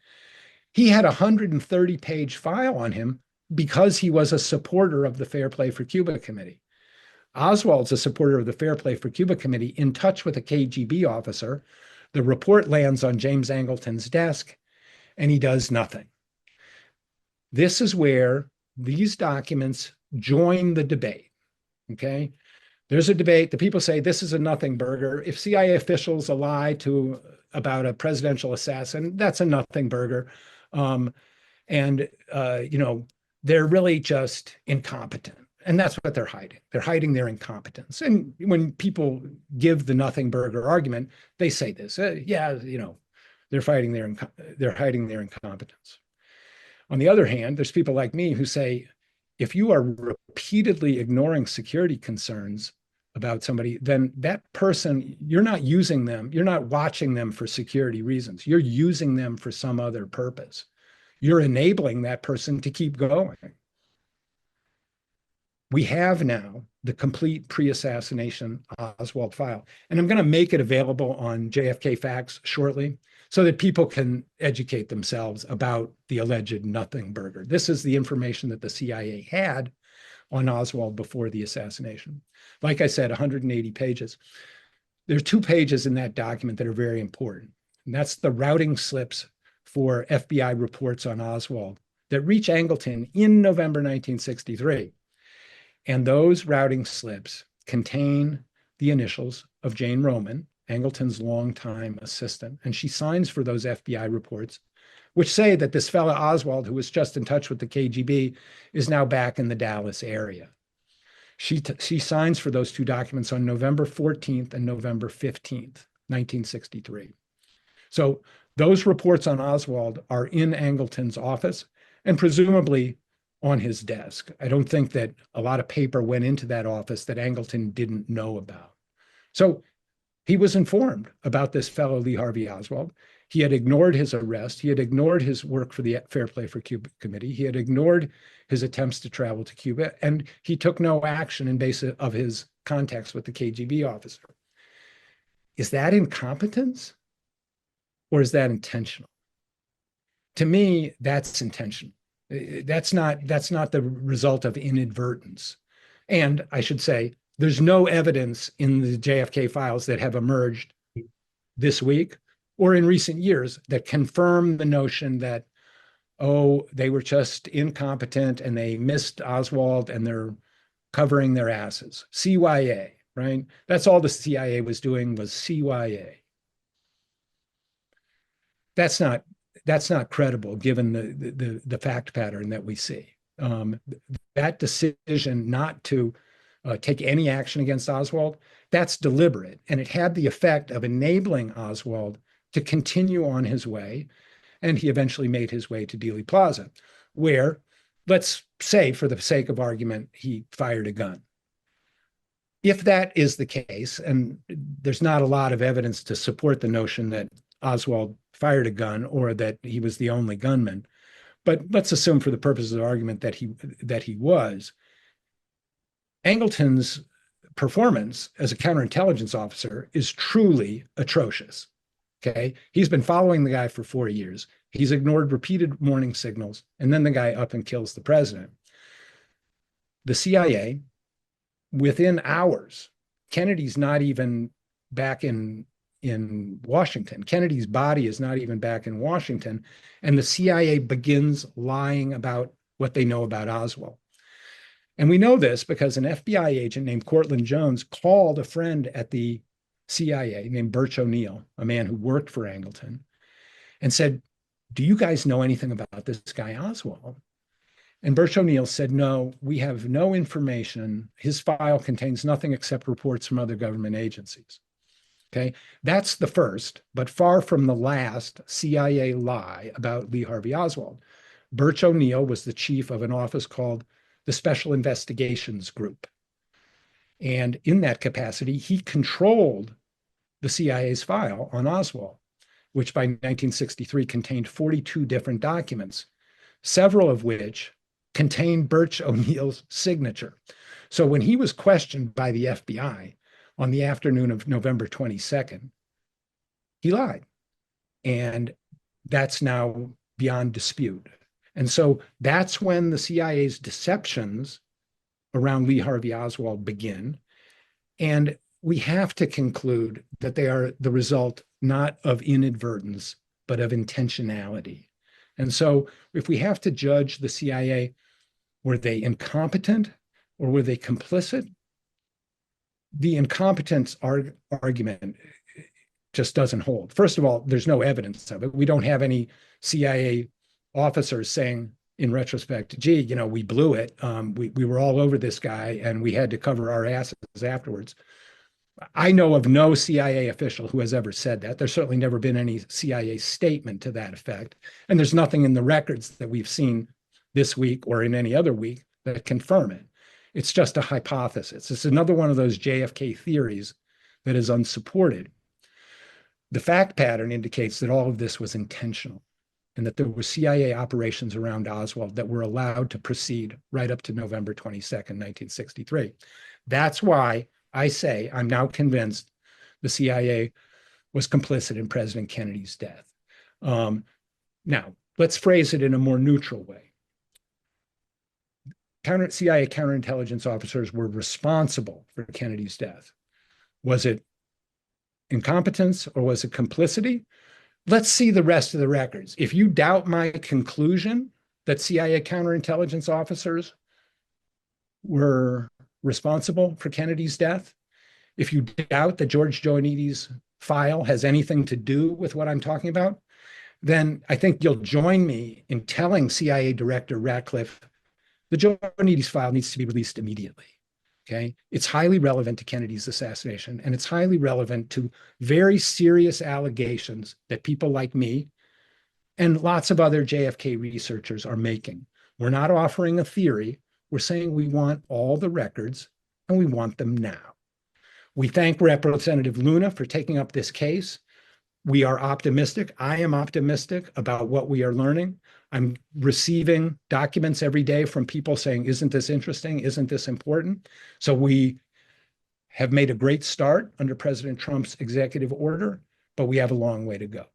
A: He had a 130-page file on him because he was a supporter of the Fair Play for Cuba Committee. Oswald's a supporter of the Fair Play for Cuba Committee, in touch with a KGB officer. The report lands on James Angleton's desk, and he does nothing. This is where these documents join the debate, okay? There's a debate. The people say this is a nothing burger. If CIA officials lie about a presidential assassin, that's a nothing burger. They're really just incompetent. And that's what they're hiding. They're hiding their incompetence. And when people give the nothing burger argument, they say this, they're hiding their incompetence. On the other hand, there's people like me who say, if you are repeatedly ignoring security concerns about somebody, then that person, you're not using them, you're not watching them for security reasons. You're using them for some other purpose. You're enabling that person to keep going. We have now the complete pre-assassination Oswald file, and I'm going to make it available on JFK Facts shortly so that people can educate themselves about the alleged nothing burger. This is the information that the CIA had on Oswald before the assassination. Like I said, 180 pages. There are 2 pages in that document that are very important, and that's the routing slips for FBI reports on Oswald that reach Angleton in November 1963. And those routing slips contain the initials of Jane Roman, Angleton's longtime assistant. And she signs for those FBI reports, which say that this fellow Oswald, who was just in touch with the KGB, is now back in the Dallas area. She signs for those 2 documents on November 14th and November 15th, 1963. So those reports on Oswald are in Angleton's office and presumably on his desk. I don't think that a lot of paper went into that office that Angleton didn't know about. So he was informed about this fellow Lee Harvey Oswald. He had ignored his arrest. He had ignored his work for the Fair Play for Cuba Committee. He had ignored his attempts to travel to Cuba, and he took no action in basis of his contacts with the KGB officer. Is that incompetence, or is that intentional? To me, that's intentional. That's not the result of inadvertence. And I should say, there's no evidence in the JFK files that have emerged this week or in recent years that confirm the notion that, they were just incompetent and they missed Oswald and they're covering their asses. CYA, right? That's all the CIA was doing, was CYA. That's not credible given the fact pattern that we see. That decision not to take any action against Oswald, that's deliberate. And it had the effect of enabling Oswald to continue on his way. And he eventually made his way to Dealey Plaza, where, let's say, for the sake of argument, he fired a gun. If that is the case, and there's not a lot of evidence to support the notion that Oswald fired a gun or that he was the only gunman, but let's assume for the purposes of the argument that he was, Angleton's performance as a counterintelligence officer is truly atrocious. Okay, he's been following the guy for 4 years. He's ignored repeated warning signals, and then the guy up and kills the president. The CIA, within hours, Kennedy's not even back in Washington. Kennedy's body is not even back in Washington, and the CIA begins lying about what they know about Oswald. And we know this because an FBI agent named Cortlandt Jones called a friend at the CIA named Birch O'Neill, a man who worked for Angleton, and said, "Do you guys know anything about this guy Oswald?" And Birch O'Neill said, "No, we have no information. His file contains nothing except reports from other government agencies." Okay, that's the first, but far from the last CIA lie about Lee Harvey Oswald. Birch O'Neill was the chief of an office called the Special Investigations Group. And in that capacity, he controlled the CIA's file on Oswald, which by 1963 contained 42 different documents, several of which contained Birch O'Neill's signature. So when he was questioned by the FBI on the afternoon of November 22nd, he lied. And that's now beyond dispute. And so that's when the CIA's deceptions around Lee Harvey Oswald begin. And we have to conclude that they are the result not of inadvertence, but of intentionality. And so if we have to judge the CIA, were they incompetent or were they complicit? The incompetence argument just doesn't hold. First of all, there's no evidence of it. We don't have any CIA officers saying in retrospect, gee, you know, we blew it. We were all over this guy and we had to cover our asses afterwards. I know of no CIA official who has ever said that. There's certainly never been any CIA statement to that effect. And there's nothing in the records that we've seen this week or in any other week that confirm it. It's just a hypothesis. It's another one of those JFK theories that is unsupported. The fact pattern indicates that all of this was intentional and that there were CIA operations around Oswald that were allowed to proceed right up to November 22nd, 1963. That's why I say I'm now convinced the CIA was complicit in President Kennedy's death. Now, let's phrase it in a more neutral way. CIA counterintelligence officers were responsible for Kennedy's death. Was it incompetence or was it complicity? Let's see the rest of the records. If you doubt my conclusion that CIA counterintelligence officers were responsible for Kennedy's death, if you doubt that George Joannides' file has anything to do with what I'm talking about, then I think you'll join me in telling CIA Director Ratcliffe the Joannides file needs to be released immediately. Okay, it's highly relevant to Kennedy's assassination, and it's highly relevant to very serious allegations that people like me and lots of other JFK researchers are making. We're not offering a theory. We're saying we want all the records, and we want them now. We thank Representative Luna for taking up this case. We are optimistic. I am optimistic about what we are learning. I'm receiving documents every day from people saying, isn't this interesting? Isn't this important? So we have made a great start under President Trump's executive order, but we have a long way to go.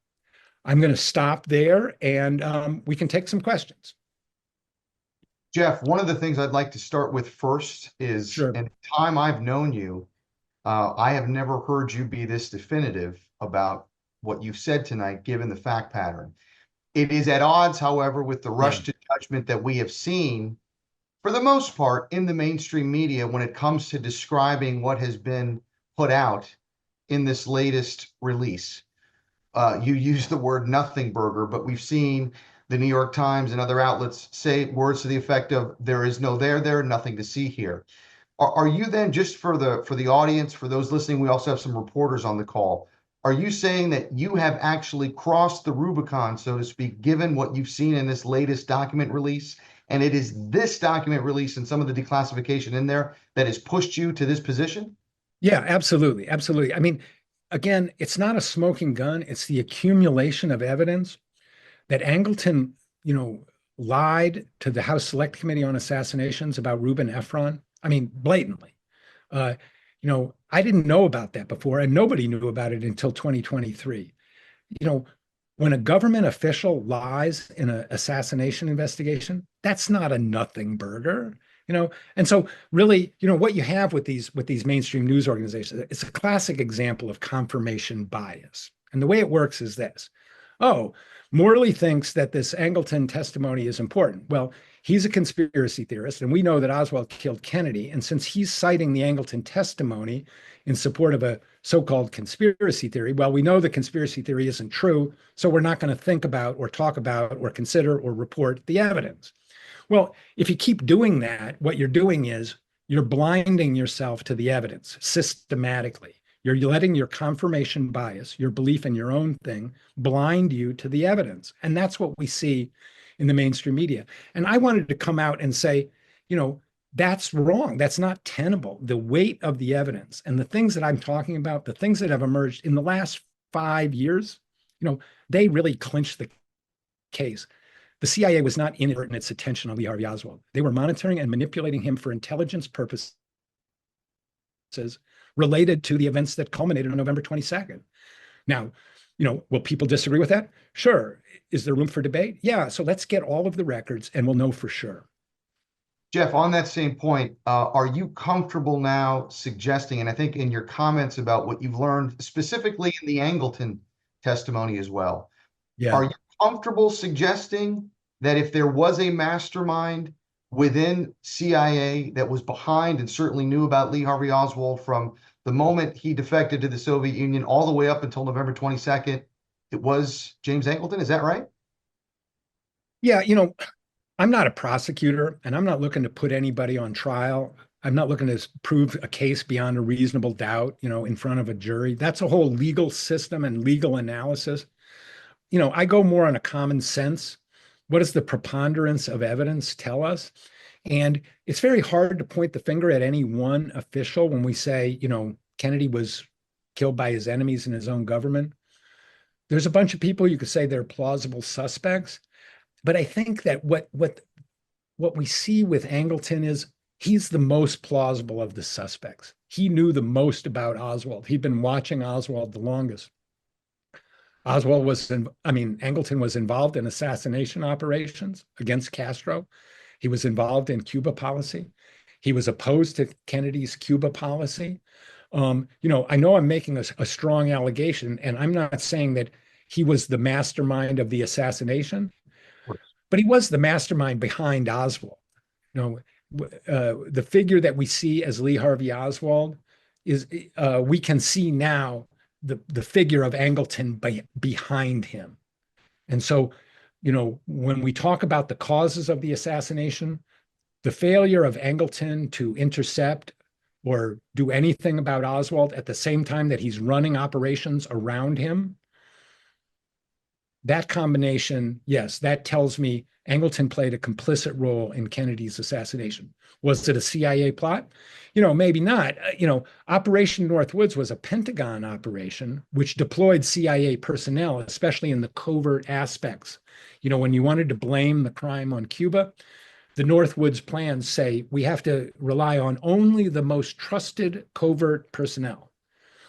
A: I'm going to stop there and we can take some questions.
C: Jeff, one of the things I'd like to start with first is,
A: Sure.
C: in the time I've known you, I have never heard you be this definitive about what you've said tonight, given the fact pattern. It is at odds, however, with the rush to judgment that we have seen, for the most part, in the mainstream media when it comes to describing what has been put out in this latest release. You use the word nothing burger, but we've seen the New York Times and other outlets say words to the effect of there is no there, nothing to see here. Are you then, just for the audience, for those listening, we also have some reporters on the call. Are you saying that you have actually crossed the Rubicon, so to speak, given what you've seen in this latest document release? And it is this document release and some of the declassification in there that has pushed you to this position?
A: Yeah, absolutely. Absolutely. I mean, again, it's not a smoking gun. It's the accumulation of evidence that Angleton, lied to the House Select Committee on Assassinations about Reuben Efron. I mean, blatantly. I didn't know about that before, and nobody knew about it until 2023. When a government official lies in an assassination investigation, that's not a nothing burger. And so really, what you have with these mainstream news organizations, it's a classic example of confirmation bias. And the way it works is this. Oh, Morley thinks that this Angleton testimony is important. Well, he's a conspiracy theorist, and we know that Oswald killed Kennedy. And since he's citing the Angleton testimony in support of a so-called conspiracy theory, well, we know the conspiracy theory isn't true, so we're not going to think about or talk about or consider or report the evidence. Well, if you keep doing that, what you're doing is you're blinding yourself to the evidence systematically. You're letting your confirmation bias, your belief in your own thing, blind you to the evidence. And that's what we see in the mainstream media. And I wanted to come out and say, that's wrong. That's not tenable. The weight of the evidence and the things that I'm talking about, the things that have emerged in the last 5 years, they really clinched the case. The CIA was not inadvertent in its attention on Lee Harvey Oswald. They were monitoring and manipulating him for intelligence purposes related to the events that culminated on November 22nd. Now, will people disagree with that? Sure. Is there room for debate? Yeah. So let's get all of the records and we'll know for sure.
C: Jeff, on that same point, are you comfortable now suggesting, and I think in your comments about what you've learned specifically in the Angleton testimony as well,
A: Yeah.
C: are you comfortable suggesting that if there was a mastermind within CIA that was behind and certainly knew about Lee Harvey Oswald from the moment he defected to the Soviet Union all the way up until November 22nd, it was James Angleton? Is that right?
A: Yeah, I'm not a prosecutor and I'm not looking to put anybody on trial. I'm not looking to prove a case beyond a reasonable doubt, in front of a jury. That's a whole legal system and legal analysis. I go more on a common sense. What does the preponderance of evidence tell us? And it's very hard to point the finger at any one official when we say, Kennedy was killed by his enemies in his own government. There's a bunch of people you could say they're plausible suspects. But I think that what we see with Angleton is he's the most plausible of the suspects. He knew the most about Oswald. He'd been watching Oswald the longest. Angleton was involved in assassination operations against Castro. He was involved in Cuba policy. He was opposed to Kennedy's Cuba policy. I know I'm making a strong allegation, and I'm not saying that he was the mastermind of the assassination, but he was the mastermind behind Oswald. The figure that we see as Lee Harvey Oswald is we can see now the figure of Angleton behind him. And so, when we talk about the causes of the assassination, the failure of Angleton to intercept or do anything about Oswald at the same time that he's running operations around him, that combination, yes, that tells me Angleton played a complicit role in Kennedy's assassination. Was it a CIA plot? Maybe not. Operation Northwoods was a Pentagon operation which deployed CIA personnel, especially in the covert aspects. When you wanted to blame the crime on Cuba, the Northwoods plans say we have to rely on only the most trusted covert personnel.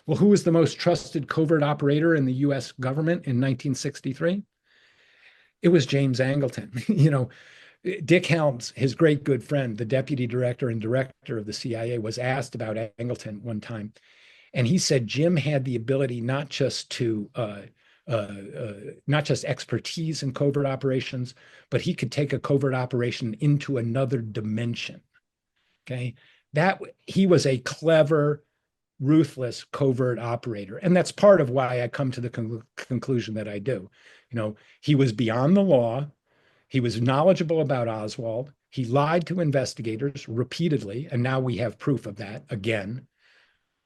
A: Well, who was the most trusted covert operator in the US government in 1963? It was James Angleton. Dick Helms, his great good friend, the deputy director and director of the CIA, was asked about Angleton one time. And he said Jim had the ability not just expertise in covert operations, but he could take a covert operation into another dimension. Okay. That he was a clever, ruthless covert operator. And that's part of why I come to the conclusion that I do. He was beyond the law. He was knowledgeable about Oswald. He lied to investigators repeatedly, and now we have proof of that again.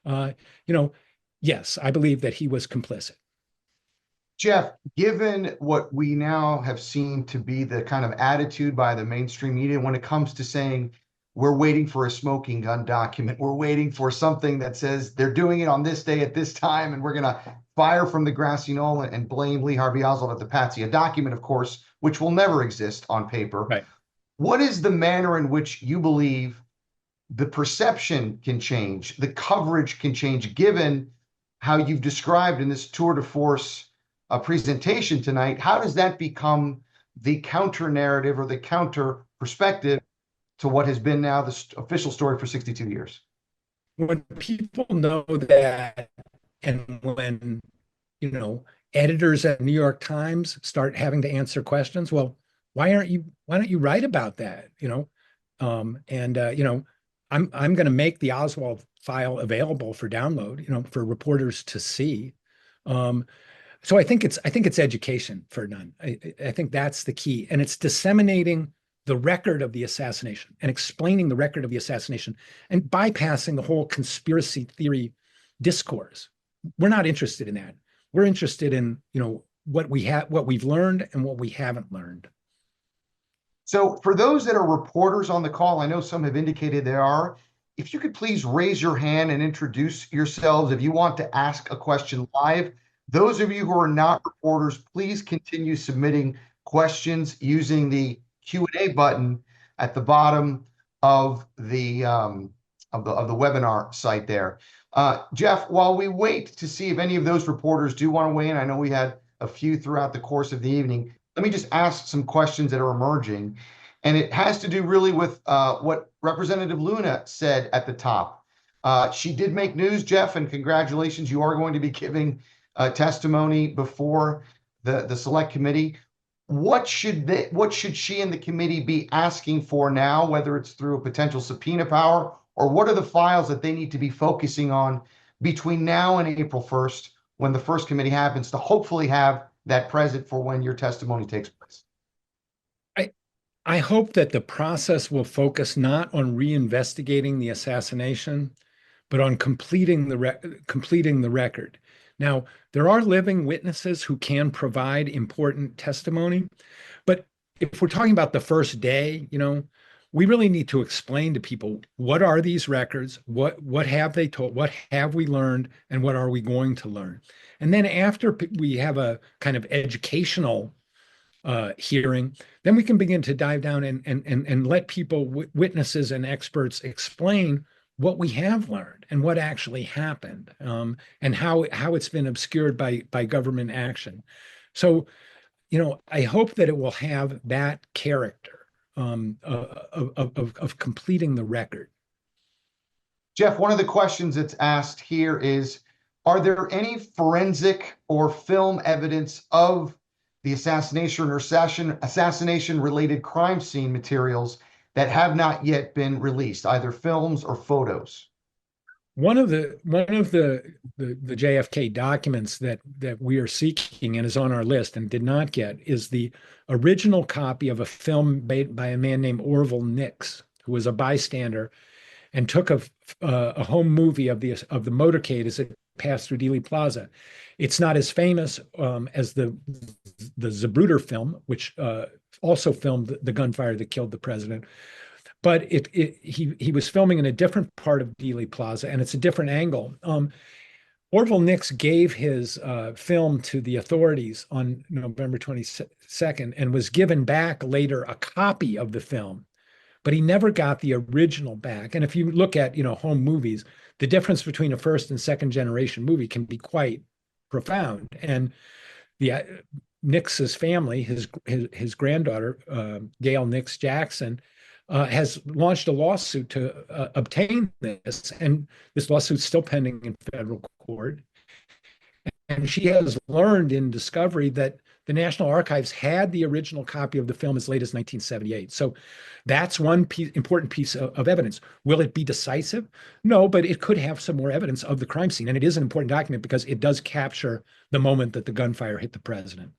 A: Yes, I believe that he was complicit.
C: Jeff, given what we now have seen to be the kind of attitude by the mainstream media when it comes to saying we're waiting for a smoking gun document, we're waiting for something that says they're doing it on this day at this time, and we're going to fire from the grassy knoll and blame Lee Harvey Oswald at the patsy, a document, of course, which will never exist on paper.
A: Right.
C: What is the manner in which you believe the perception can change, the coverage can change, given how you've described in this tour de force presentation tonight? How does that become the counter narrative or the counter perspective to what has been now the official story for 62 years?
A: When people know that, and when, editors at New York Times start having to answer questions, well, why don't you write about that? I'm going to make the Oswald file available for download, for reporters to see. So I think it's education, Fernand. I think that's the key. And it's disseminating the record of the assassination and explaining the record of the assassination and bypassing the whole conspiracy theory discourse. We're not interested in that. We're interested in, what we've learned and what we haven't learned.
C: So for those that are reporters on the call, I know some have indicated there are, if you could please raise your hand and introduce yourselves if you want to ask a question live. Those of you who are not reporters, please continue submitting questions using the Q&A button at the bottom of the webinar site there. Jeff, while we wait to see if any of those reporters do want to weigh in, I know we had a few throughout the course of the evening. Let me just ask some questions that are emerging. And it has to do really with what Representative Luna said at the top. She did make news, Jeff, and congratulations. You are going to be giving testimony before the select committee. What should she and the committee be asking for now, whether it's through a potential subpoena power, or what are the files that they need to be focusing on between now and April 1st, when the first committee happens, to hopefully have that present for when your testimony takes place?
A: I hope that the process will focus not on reinvestigating the assassination, but on completing the record. Now, there are living witnesses who can provide important testimony, but if we're talking about the first day, we really need to explain to people, what are these records? What have they told? What have we learned? And what are we going to learn? And then after we have a kind of educational hearing, then we can begin to dive down and let people, witnesses and experts, explain what we have learned and what actually happened, and how it's been obscured by government action. So, I hope that it will have that character of completing the record.
C: Jeff, one of the questions that's asked here is, are there any forensic or film evidence of the assassination or assassination-related crime scene materials that have not yet been released, either films or photos?
A: One of the JFK documents that we are seeking and is on our list and did not get is the original copy of a film made by a man named Orville Nix, who was a bystander and took a home movie of the motorcade as it passed through Dealey Plaza. It's not as famous as the Zapruder film, which also filmed the gunfire that killed the president. But he was filming in a different part of Dealey Plaza, and it's a different angle. Orville Nix gave his film to the authorities on November 22nd and was given back later a copy of the film, but he never got the original back. And if you look at home movies, the difference between a first and second generation movie can be quite profound. And the Nix's family, his granddaughter, Gail Nix Jackson, has launched a lawsuit to obtain this, and this lawsuit's still pending in federal court. And she has learned in discovery that the National Archives had the original copy of the film as late as 1978. So that's one important piece of evidence. Will it be decisive? No, but it could have some more evidence of the crime scene. And it is an important document because it does capture the moment that the gunfire hit the president.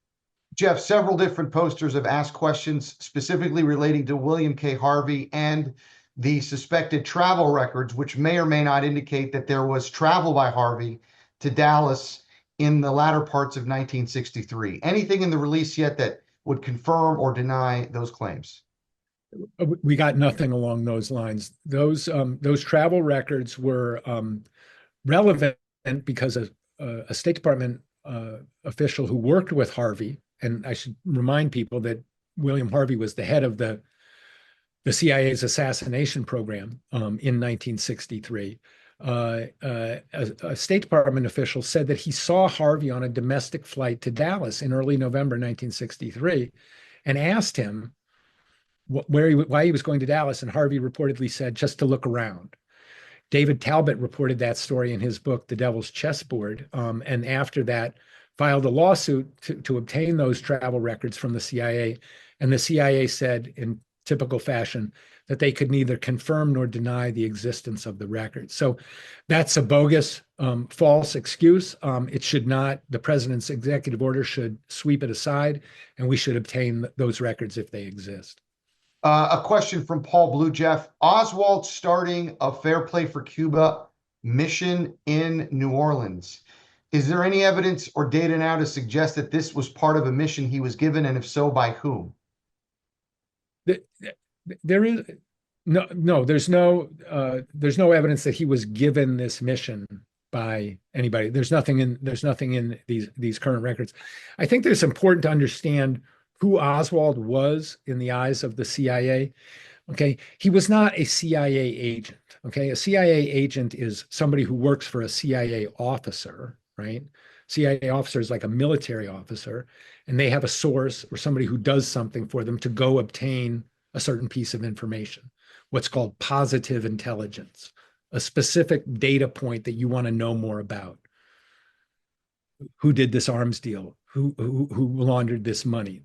C: Jeff, several different posters have asked questions specifically relating to William K. Harvey and the suspected travel records, which may or may not indicate that there was travel by Harvey to Dallas in the latter parts of 1963. Anything in the release yet that would confirm or deny those claims?
A: We got nothing along those lines. Those travel records were relevant because a State Department official who worked with Harvey, and I should remind people that William Harvey was the head of the CIA's assassination program in 1963. A State Department official said that he saw Harvey on a domestic flight to Dallas in early November 1963 and asked him why he was going to Dallas, and Harvey reportedly said, just to look around. David Talbot reported that story in his book, The Devil's Chessboard, and after that filed a lawsuit to obtain those travel records from the CIA. And the CIA said, in typical fashion, that they could neither confirm nor deny the existence of the records. So that's a bogus, false excuse. It should not. The president's executive order should sweep it aside, and we should obtain those records if they exist.
C: A question from Paul Blue, Jeff. Oswald starting a Fair Play for Cuba mission in New Orleans. Is there any evidence or data now to suggest that this was part of a mission he was given, and if so, by whom?
A: There is no, there's no evidence that he was given this mission by anybody. There's nothing in these current records. I think it's important to understand who Oswald was in the eyes of the CIA. Okay, he was not a CIA agent. Okay, a CIA agent is somebody who works for a CIA officer, right? CIA officer is like a military officer, and they have a source or somebody who does something for them to go obtain a certain piece of information, what's called positive intelligence, a specific data point that you want to know more about. Who did this arms deal? Who laundered this money?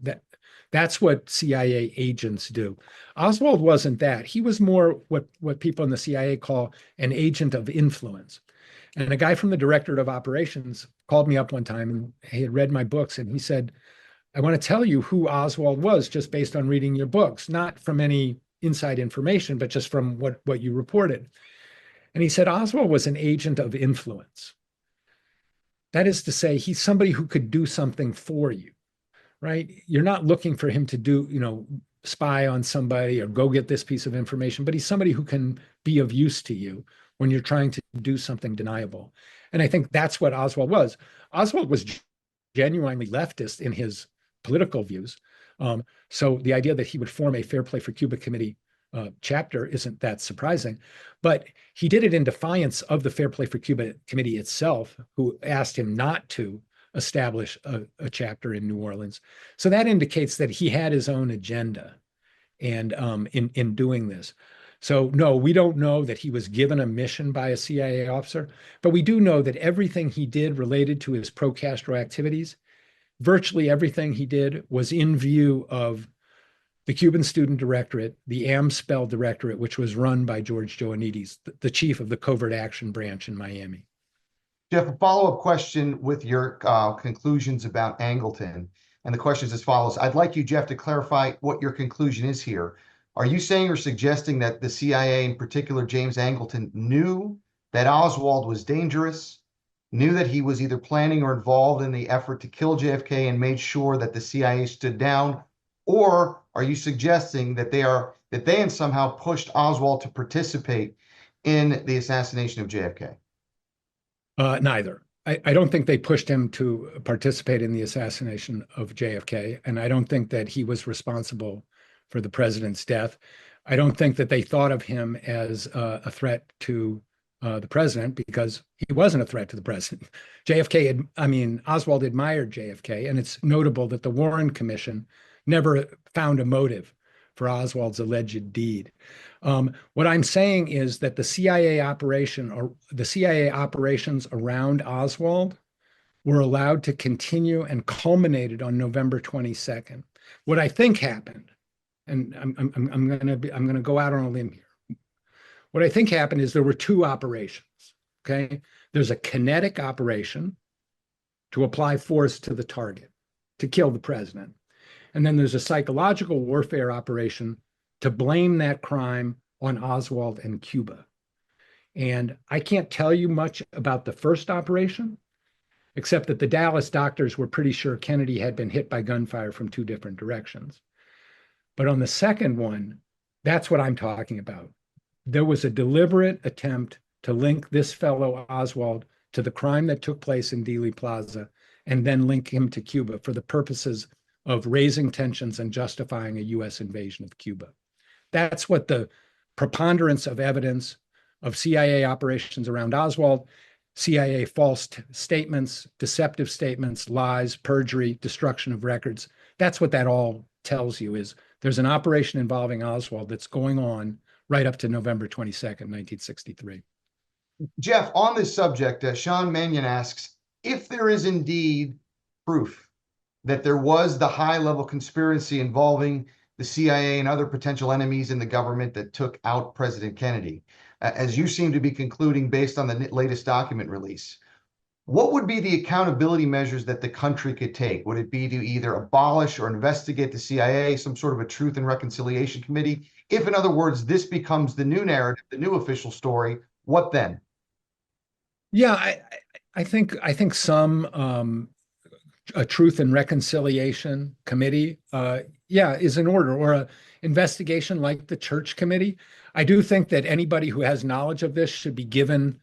A: That's what CIA agents do. Oswald wasn't that. He was more what people in the CIA call an agent of influence. And a guy from the Directorate of Operations called me up one time, and he had read my books, and he said, I want to tell you who Oswald was just based on reading your books, not from any inside information, but just from what you reported. And he said, Oswald was an agent of influence. That is to say, he's somebody who could do something for you, right? You're not looking for him to do, spy on somebody or go get this piece of information, but he's somebody who can be of use to you when you're trying to do something deniable. And I think that's what Oswald was. Oswald was genuinely leftist in his political views. So the idea that he would form a Fair Play for Cuba committee chapter isn't that surprising, but he did it in defiance of the Fair Play for Cuba committee itself, who asked him not to establish a chapter in New Orleans. So that indicates that he had his own agenda, and in doing this. So no, we don't know that he was given a mission by a CIA officer, but we do know that everything he did related to his pro-Castro activities, virtually everything he did was in view of the Cuban Student Directorate, the AMSPEL Directorate, which was run by George Joannides, the chief of the Covert Action Branch in Miami.
C: Jeff, a follow-up question with your conclusions about Angleton. And the question is as follows. I'd like you, Jeff, to clarify what your conclusion is here. Are you saying or suggesting that the CIA, in particular James Angleton, knew that Oswald was dangerous, knew that he was either planning or involved in the effort to kill JFK and made sure that the CIA stood down? Or are you suggesting that they and somehow pushed Oswald to participate in the assassination of JFK?
A: Neither. I don't think they pushed him to participate in the assassination of JFK, and I don't think that he was responsible for the president's death. I don't think that they thought of him as a threat to the president, because he wasn't a threat to the president. Oswald admired JFK, and it's notable that the Warren Commission never found a motive for Oswald's alleged deed. What I'm saying is that the CIA operations around Oswald were allowed to continue and culminated on November 22nd. What I think happened, and I'm going to go out on a limb here. What I think happened is there were two operations. Okay, there's a kinetic operation to apply force to the target, to kill the president. And then there's a psychological warfare operation to blame that crime on Oswald and Cuba. And I can't tell you much about the first operation, except that the Dallas doctors were pretty sure Kennedy had been hit by gunfire from two different directions. But on the second one, that's what I'm talking about. There was a deliberate attempt to link this fellow Oswald to the crime that took place in Dealey Plaza, and then link him to Cuba for the purposes of raising tensions and justifying a U.S. invasion of Cuba. That's what the preponderance of evidence of CIA operations around Oswald, CIA false statements, deceptive statements, lies, perjury, destruction of records, that's what that all tells you, is there's an operation involving Oswald that's going on right up to November 22nd, 1963.
C: Jeff, on this subject, Sean Mannion asks, if there is indeed proof that there was the high-level conspiracy involving the CIA and other potential enemies in the government that took out President Kennedy, as you seem to be concluding based on the latest document release, what would be the accountability measures that the country could take? Would it be to either abolish or investigate the CIA, some sort of a Truth and Reconciliation Committee? If, in other words, this becomes the new narrative, the new official story, what then?
A: Yeah, I think some a Truth and Reconciliation Committee, is in order, or a investigation like the Church Committee. I do think that anybody who has knowledge of this should be given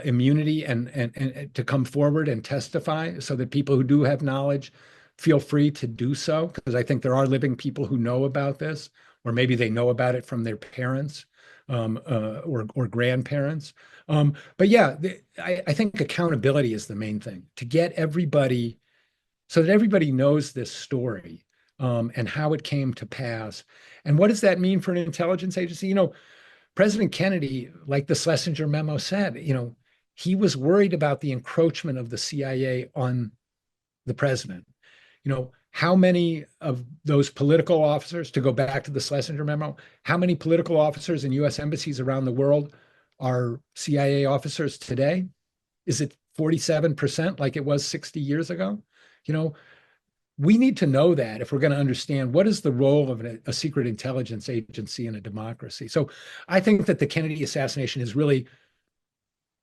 A: immunity and to come forward and testify, so that people who do have knowledge feel free to do so, because I think there are living people who know about this, or maybe they know about it from their parents or grandparents. But yeah, I think accountability is the main thing, to get everybody, so that everybody knows this story. and how it came to pass. And what does that mean for an intelligence agency? You know, President Kennedy, like the Schlesinger memo said, you know, he was worried about the encroachment of the CIA on the president. You know, how many of those political officers, to go back to the Schlesinger memo, how many political officers in US embassies around the world are CIA officers today? Is it 47% like it was 60 years ago? You know, we need to know that if we're going to understand what is the role of a secret intelligence agency in a democracy. So I think that the Kennedy assassination is really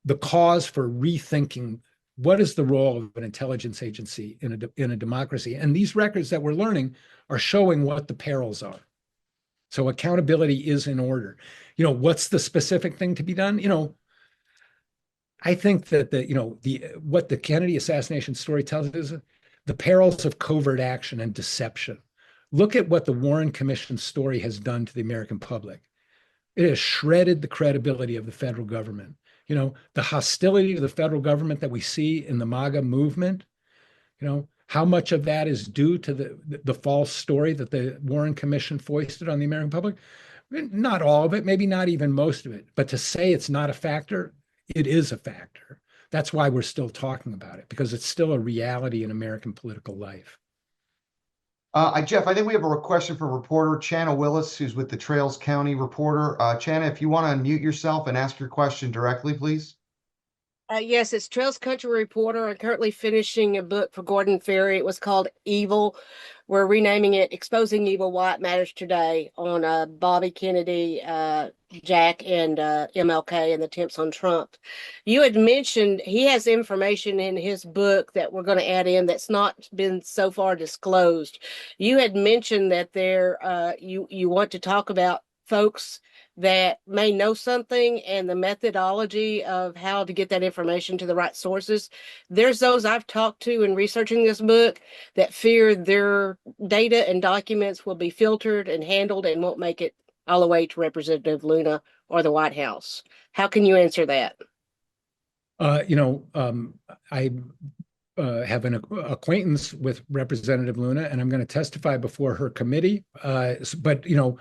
A: the cause for rethinking what is the role of an intelligence agency in a democracy. And these records that we're learning are showing what the perils are. So accountability is in order. You know, what's the specific thing to be done? You know, I think that what the Kennedy assassination story tells us is the perils of covert action and deception. Look at what the Warren Commission story has done to the American public. It has shredded the credibility of the federal government. You know, the hostility to the federal government that we see in the MAGA movement, you know, how much of that is due to the false story that the Warren Commission foisted on the American public? Not all of it, maybe not even most of it. But to say it's not a factor, it is a factor. That's why we're still talking about it, because it's still a reality in American political life.
C: Jeff, I think we have a question from reporter Channa Willis, who's with the Trails County Reporter. Channa, if you want to unmute yourself and ask your question directly, please.
D: Yes, it's Trails Country Reporter. I'm currently finishing a book for Gordon Ferry. It was called Evil. We're renaming it Exposing Evil, Why It Matters Today, on Bobby Kennedy, Jack, and MLK and the attempts on Trump. You had mentioned he has information in his book that we're going to add in that's not been so far disclosed. You had mentioned that you want to talk about folks that may know something and the methodology of how to get that information to the right sources. There's those I've talked to in researching this book that fear their data and documents will be filtered and handled and won't make it all the way to Representative Luna or the White House. How can you answer that?
A: I have an acquaintance with Representative Luna, and I'm going to testify before her committee. But, you know,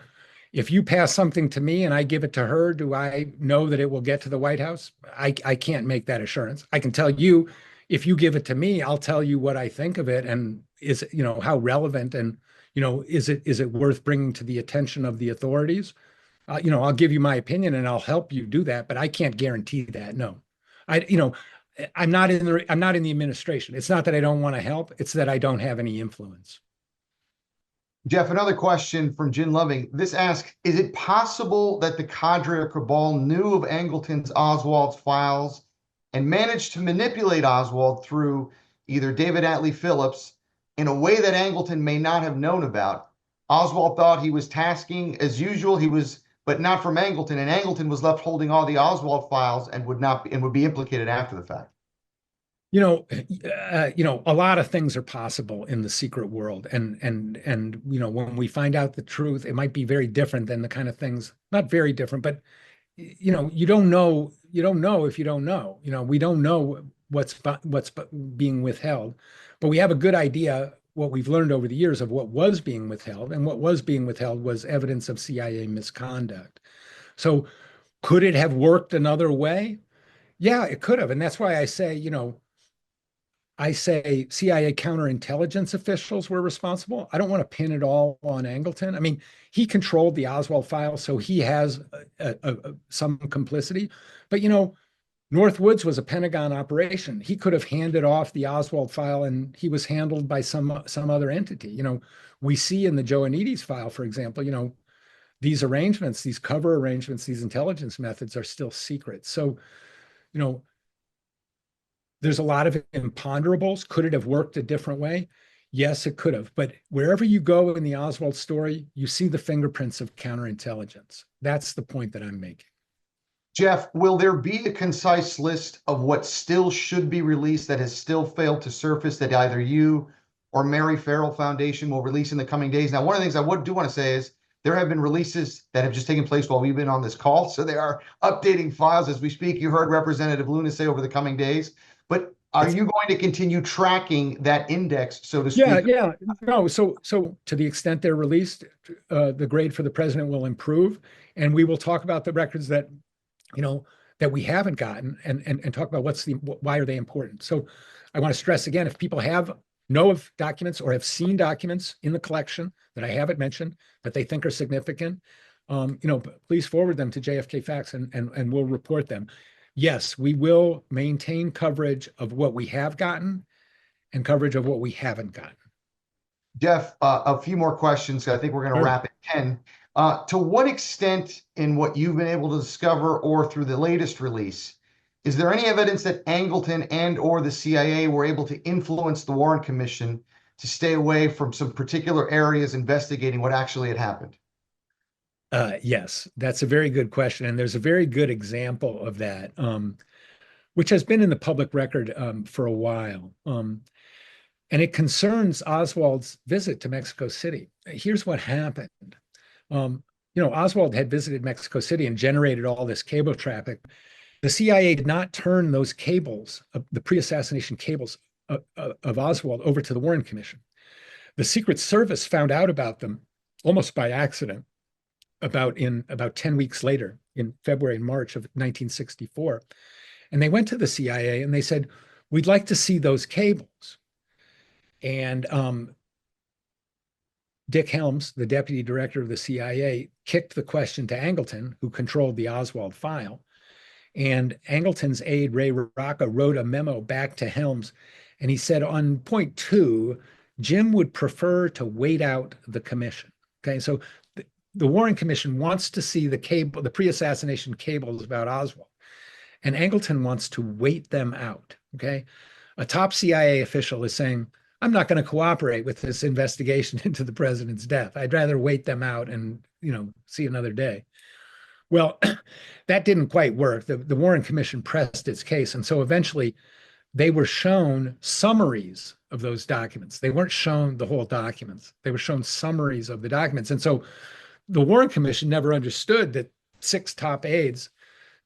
A: if you pass something to me and I give it to her, do I know that it will get to the White House? I can't make that assurance. I can tell you, if you give it to me, I'll tell you what I think of it, and is it, you know, how relevant, and, you know, is it worth bringing to the attention of the authorities? You know, I'll give you my opinion and I'll help you do that, but I can't guarantee that. No, I'm not in the administration. It's not that I don't want to help. It's that I don't have any influence.
C: Jeff, another question from Jen Loving. This asks, is it possible that the cadre or cabal knew of Oswald's files and managed to manipulate Oswald through either David Atlee Phillips in a way that Angleton may not have known about? Oswald thought he was tasking as usual, but not from Angleton, and Angleton was left holding all the Oswald files and would be implicated after the fact.
A: You know, a lot of things are possible in the secret world, and you know, when we find out the truth, it might be very different than the kind of things, not very different, but you know, you don't know if you don't know. You know, we don't know what's being withheld, but we have a good idea what we've learned over the years of what was being withheld, and what was being withheld was evidence of CIA misconduct. So could it have worked another way? Yeah, it could have, and that's why I say, you know, CIA counterintelligence officials were responsible. I don't want to pin it all on Angleton. I mean, he controlled the Oswald file, so he has some complicity. But, you know, Northwoods was a Pentagon operation. He could have handed off the Oswald file and he was handled by some other entity. You know, we see in the Joannides file, for example, you know, these arrangements, these cover arrangements, these intelligence methods are still secret. So, you know, there's a lot of imponderables. Could it have worked a different way? Yes, it could have. But wherever you go in the Oswald story, you see the fingerprints of counterintelligence. That's the point that I'm making.
C: Jeff, will there be a concise list of what still should be released that has still failed to surface that either you or Mary Farrell Foundation will release in the coming days? Now, one of the things I do want to say is There have been releases that have just taken place while we've been on this call. So they are updating files as we speak. You heard Representative Luna say over the coming days. But are you going to continue tracking that index, so to speak?
A: Yeah. No, so to the extent they're released, the grade for the president will improve, and we will talk about the records that, that we haven't gotten, and talk about why are they important. So I want to stress again, if people know of documents or have seen documents in the collection that I haven't mentioned that they think are significant, please forward them to JFK Facts, and we'll report them. Yes, we will maintain coverage of what we have gotten and coverage of what we haven't gotten.
C: Jeff, a few more questions. I think we're going to wrap at 10. To what extent, in what you've been able to discover or through the latest release, is there any evidence that Angleton and/or the CIA were able to influence the Warren Commission to stay away from some particular areas investigating what actually had happened?
A: Yes, that's a very good question. And there's a very good example of that, which has been in the public record for a while. And it concerns Oswald's visit to Mexico City. Here's what happened. Oswald had visited Mexico City and generated all this cable traffic. The CIA did not turn those cables, the pre-assassination cables of Oswald, over to the Warren Commission. The Secret Service found out about them almost by accident about 10 weeks later, in February and March of 1964. And they went to the CIA and they said, we'd like to see those cables. And Dick Helms, the deputy director of the CIA, kicked the question to Angleton, who controlled the Oswald file. And Angleton's aide, Ray Rocca, wrote a memo back to Helms. And he said, on point 2, Jim would prefer to wait out the commission. Okay, so the Warren Commission wants to see the pre-assassination cables about Oswald, and Angleton wants to wait them out. Okay, a top CIA official is saying, I'm not going to cooperate with this investigation into the president's death. I'd rather wait them out and, see another day. Well, that didn't quite work. The Warren Commission pressed its case. And so eventually they were shown summaries of those documents. They weren't shown the whole documents. They were shown summaries of the documents. And so the Warren Commission never understood that 6 top aides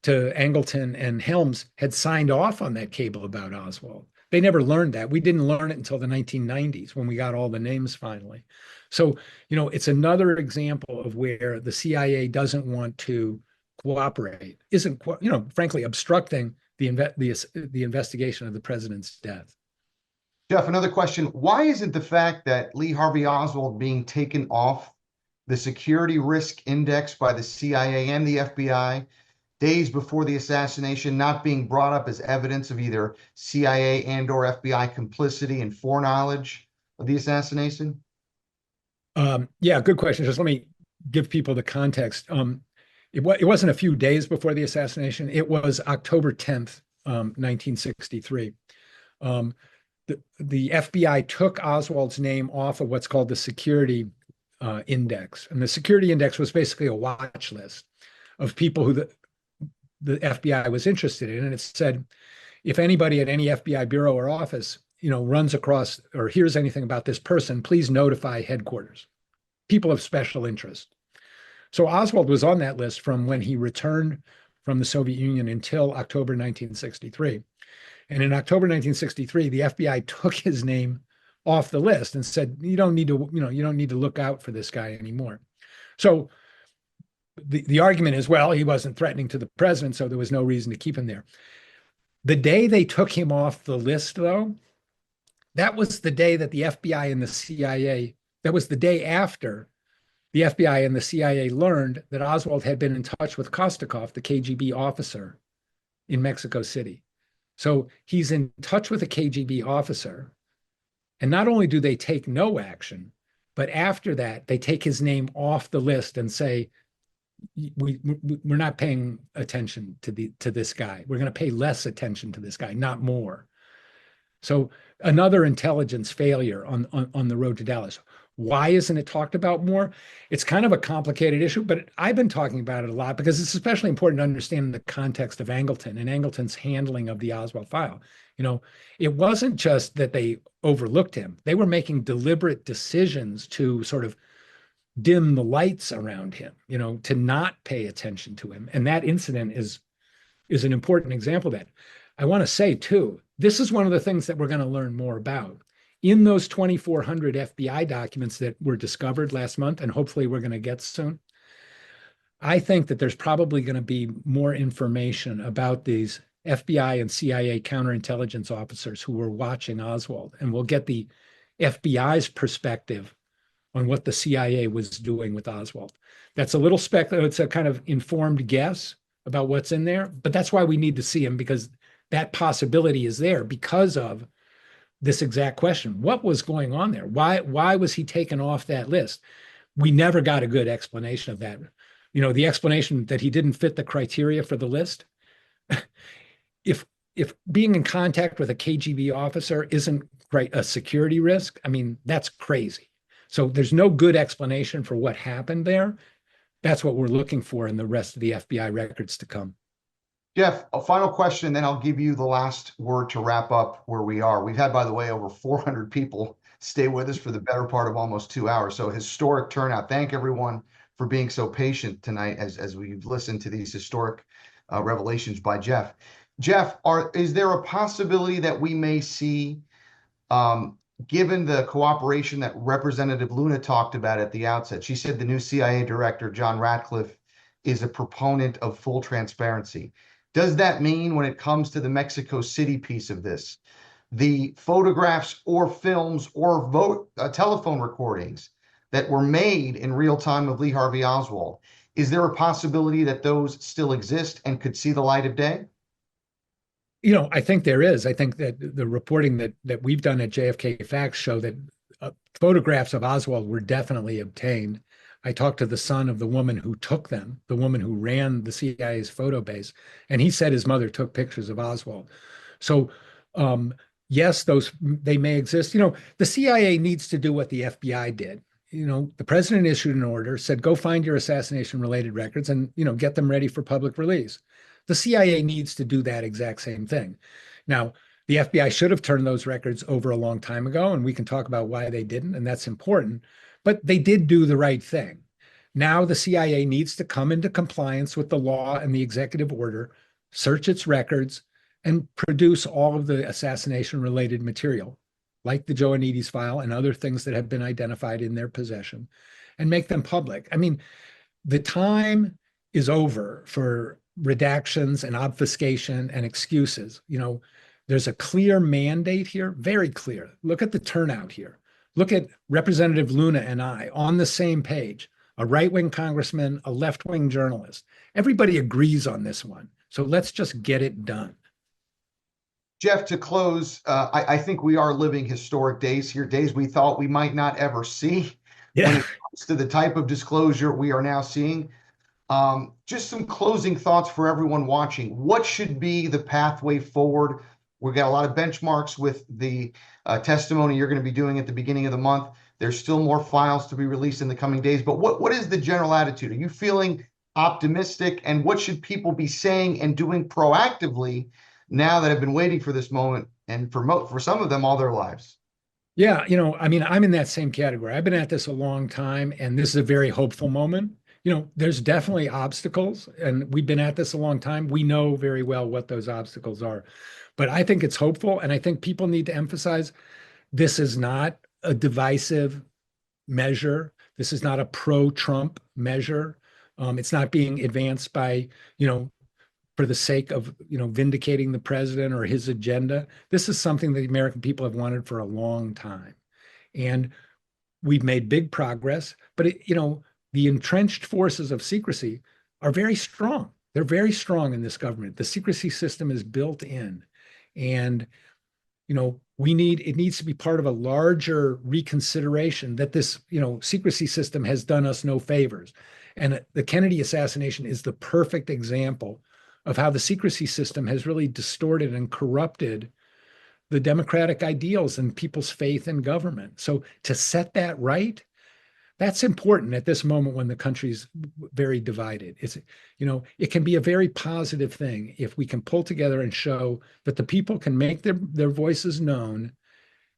A: to Angleton and Helms had signed off on that cable about Oswald. They never learned that. We didn't learn it until the 1990s when we got all the names finally. So, it's another example of where the CIA doesn't want to cooperate, isn't, frankly, obstructing the investigation of the president's death.
C: Jeff, another question. Why isn't the fact that Lee Harvey Oswald being taken off the security risk index by the CIA and the FBI days before the assassination not being brought up as evidence of either CIA and/or FBI complicity and foreknowledge of the assassination?
A: Yeah, good question. Just let me give people the context. It wasn't a few days before the assassination. It was October 10th, 1963. The FBI took Oswald's name off of what's called the security index. And the security index was basically a watch list of people who the FBI was interested in. And it said, if anybody at any FBI bureau or office, runs across or hears anything about this person, please notify headquarters. People of special interest. So Oswald was on that list from when he returned from the Soviet Union until October 1963. And in October 1963, the FBI took his name off the list and said, you don't need to look out for this guy anymore. So the argument is, well, he wasn't threatening to the president, so there was no reason to keep him there. The day they took him off the list, though, that was the day that the FBI and the CIA, that was the day after the FBI and the CIA learned that Oswald had been in touch with Kostikov, the KGB officer in Mexico City. So he's in touch with a KGB officer. And not only do they take no action, but after that, they take his name off the list and say, we're not paying attention to this guy. We're going to pay less attention to this guy, not more. So another intelligence failure on the road to Dallas. Why isn't it talked about more? It's kind of a complicated issue, but I've been talking about it a lot because it's especially important to understand the context of Angleton and Angleton's handling of the Oswald file. It wasn't just that they overlooked him. They were making deliberate decisions to sort of dim the lights around him, to not pay attention to him. And that incident is an important example of that. I want to say too, this is one of the things that we're going to learn more about. In those 2,400 FBI documents that were discovered last month, and hopefully we're going to get soon, I think that there's probably going to be more information about these FBI and CIA counterintelligence officers who were watching Oswald, and we'll get the FBI's perspective on what the CIA was doing with Oswald. That's a little speculative. It's a kind of informed guess about what's in there, but that's why we need to see him, because that possibility is there because of this exact question. What was going on there? Why was he taken off that list? We never got a good explanation of that. The explanation that he didn't fit the criteria for the list. If being in contact with a KGB officer isn't a security risk, I mean, that's crazy. So there's no good explanation for what happened there. That's what we're looking for in the rest of the FBI records to come.
C: Jeff, a final question, then I'll give you the last word to wrap up where we are. We've had, by the way, over 400 people stay with us for the better part of almost 2 hours. So historic turnout. Thank everyone for being so patient tonight as we've listened to these historic revelations by Jeff. Jeff, is there a possibility that we may see, given the cooperation that Representative Luna talked about at the outset? She said the new CIA director, John Ratcliffe, is a proponent of full transparency. Does that mean when it comes to the Mexico City piece of this, the photographs or films or telephone recordings that were made in real time of Lee Harvey Oswald, is there a possibility that those still exist and could see the light of day?
A: I think there is. I think that the reporting that we've done at JFK Facts show that photographs of Oswald were definitely obtained. I talked to the son of the woman who took them, the woman who ran the CIA's photo base, and he said his mother took pictures of Oswald. So yes, they may exist. The CIA needs to do what the FBI did. The president issued an order, said, go find your assassination-related records and, get them ready for public release. The CIA needs to do that exact same thing. Now, the FBI should have turned those records over a long time ago, and we can talk about why they didn't, and that's important. But they did do the right thing. Now the CIA needs to come into compliance with the law and the executive order, search its records, and produce all of the assassination-related material, like the Joannides file and other things that have been identified in their possession, and make them public. I mean, the time is over for redactions and obfuscation and excuses. There's a clear mandate here, very clear. Look at the turnout here. Look at Representative Luna and I on the same page, a right-wing congressman, a left-wing journalist. Everybody agrees on this one. So let's just get it done.
C: Jeff, to close, I think we are living historic days here, days we thought we might not ever see.
A: Yeah.
C: When it comes to the type of disclosure we are now seeing. Just some closing thoughts for everyone watching. What should be the pathway forward? We've got a lot of benchmarks with the testimony you're going to be doing at the beginning of the month. There's still more files to be released in the coming days. But what is the general attitude? Are you feeling optimistic? And what should people be saying and doing proactively now that have been waiting for this moment and for some of them all their lives?
A: Yeah, I'm in that same category. I've been at this a long time, and this is a very hopeful moment. There's definitely obstacles, and we've been at this a long time. We know very well what those obstacles are. But I think it's hopeful, and I think people need to emphasize this is not a divisive measure. This is not a pro-Trump measure. It's not being advanced by, for the sake of, vindicating the president or his agenda. This is something that the American people have wanted for a long time. And we've made big progress, but the entrenched forces of secrecy are very strong. They're very strong in this government. The secrecy system is built in. And, it needs to be part of a larger reconsideration that this, secrecy system has done us no favors. And the Kennedy assassination is the perfect example of how the secrecy system has really distorted and corrupted the democratic ideals and people's faith in government. So to set that right, that's important at this moment when the country's very divided. It can be a very positive thing if we can pull together and show that the people can make their voices known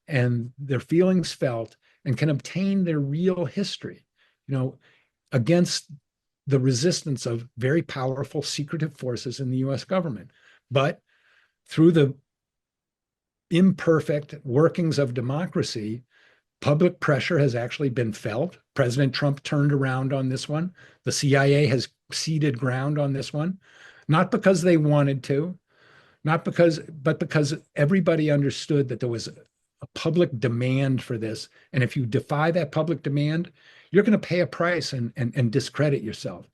A: and their feelings felt and can obtain their real history. against the resistance of very powerful secretive forces in the US government. But through the imperfect workings of democracy, public pressure has actually been felt. President Trump turned around on this one. The CIA has ceded ground on this one, not because they wanted to, but because everybody understood that there was a public demand for this. And if you defy that public demand, you're going to pay a price and discredit yourself.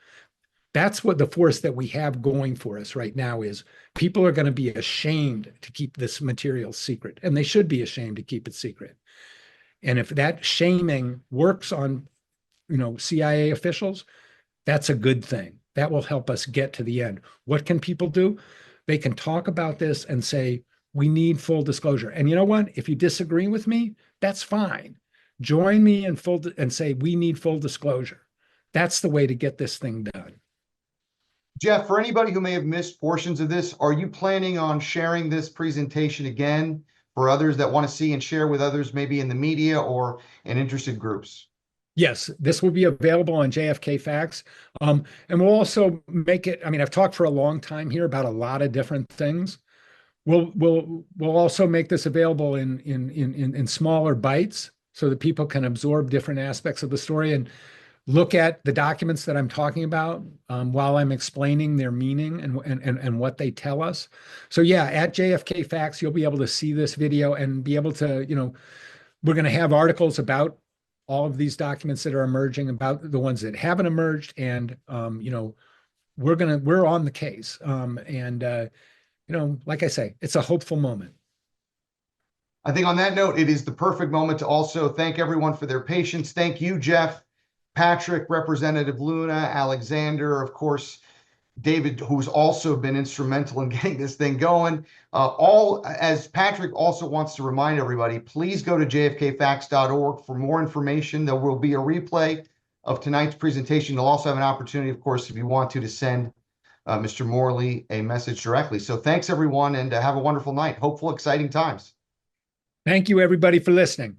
A: That's what the force that we have going for us right now is. People are going to be ashamed to keep this material secret, and they should be ashamed to keep it secret. And if that shaming works on, CIA officials, that's a good thing. That will help us get to the end. What can people do? They can talk about this and say, we need full disclosure. And you know what? If you disagree with me, that's fine. Join me and say, we need full disclosure. That's the way to get this thing done.
C: Jeff, for anybody who may have missed portions of this, are you planning on sharing this presentation again for others that want to see and share with others, maybe in the media or in interested groups?
A: Yes, this will be available on JFK Facts. And we'll also make it, I've talked for a long time here about a lot of different things. We'll also make this available in smaller bites so that people can absorb different aspects of the story and look at the documents that I'm talking about while I'm explaining their meaning and what they tell us. So yeah, at JFK Facts, you'll be able to see this video and be able to, we're going to have articles about all of these documents that are emerging, about the ones that haven't emerged, and we're on the case. Like I say, it's a hopeful moment.
C: I think on that note, it is the perfect moment to also thank everyone for their patience. Thank you, Jeff, Patrick, Representative Luna, Alexander, of course, David, who's also been instrumental in getting this thing going. As Patrick also wants to remind everybody, please go to jfkfacts.org for more information. There will be a replay of tonight's presentation. You'll also have an opportunity, of course, if you want to send Mr. Morley a message directly. So thanks, everyone, and have a wonderful night. Hopeful, exciting times.
A: Thank you, everybody, for listening.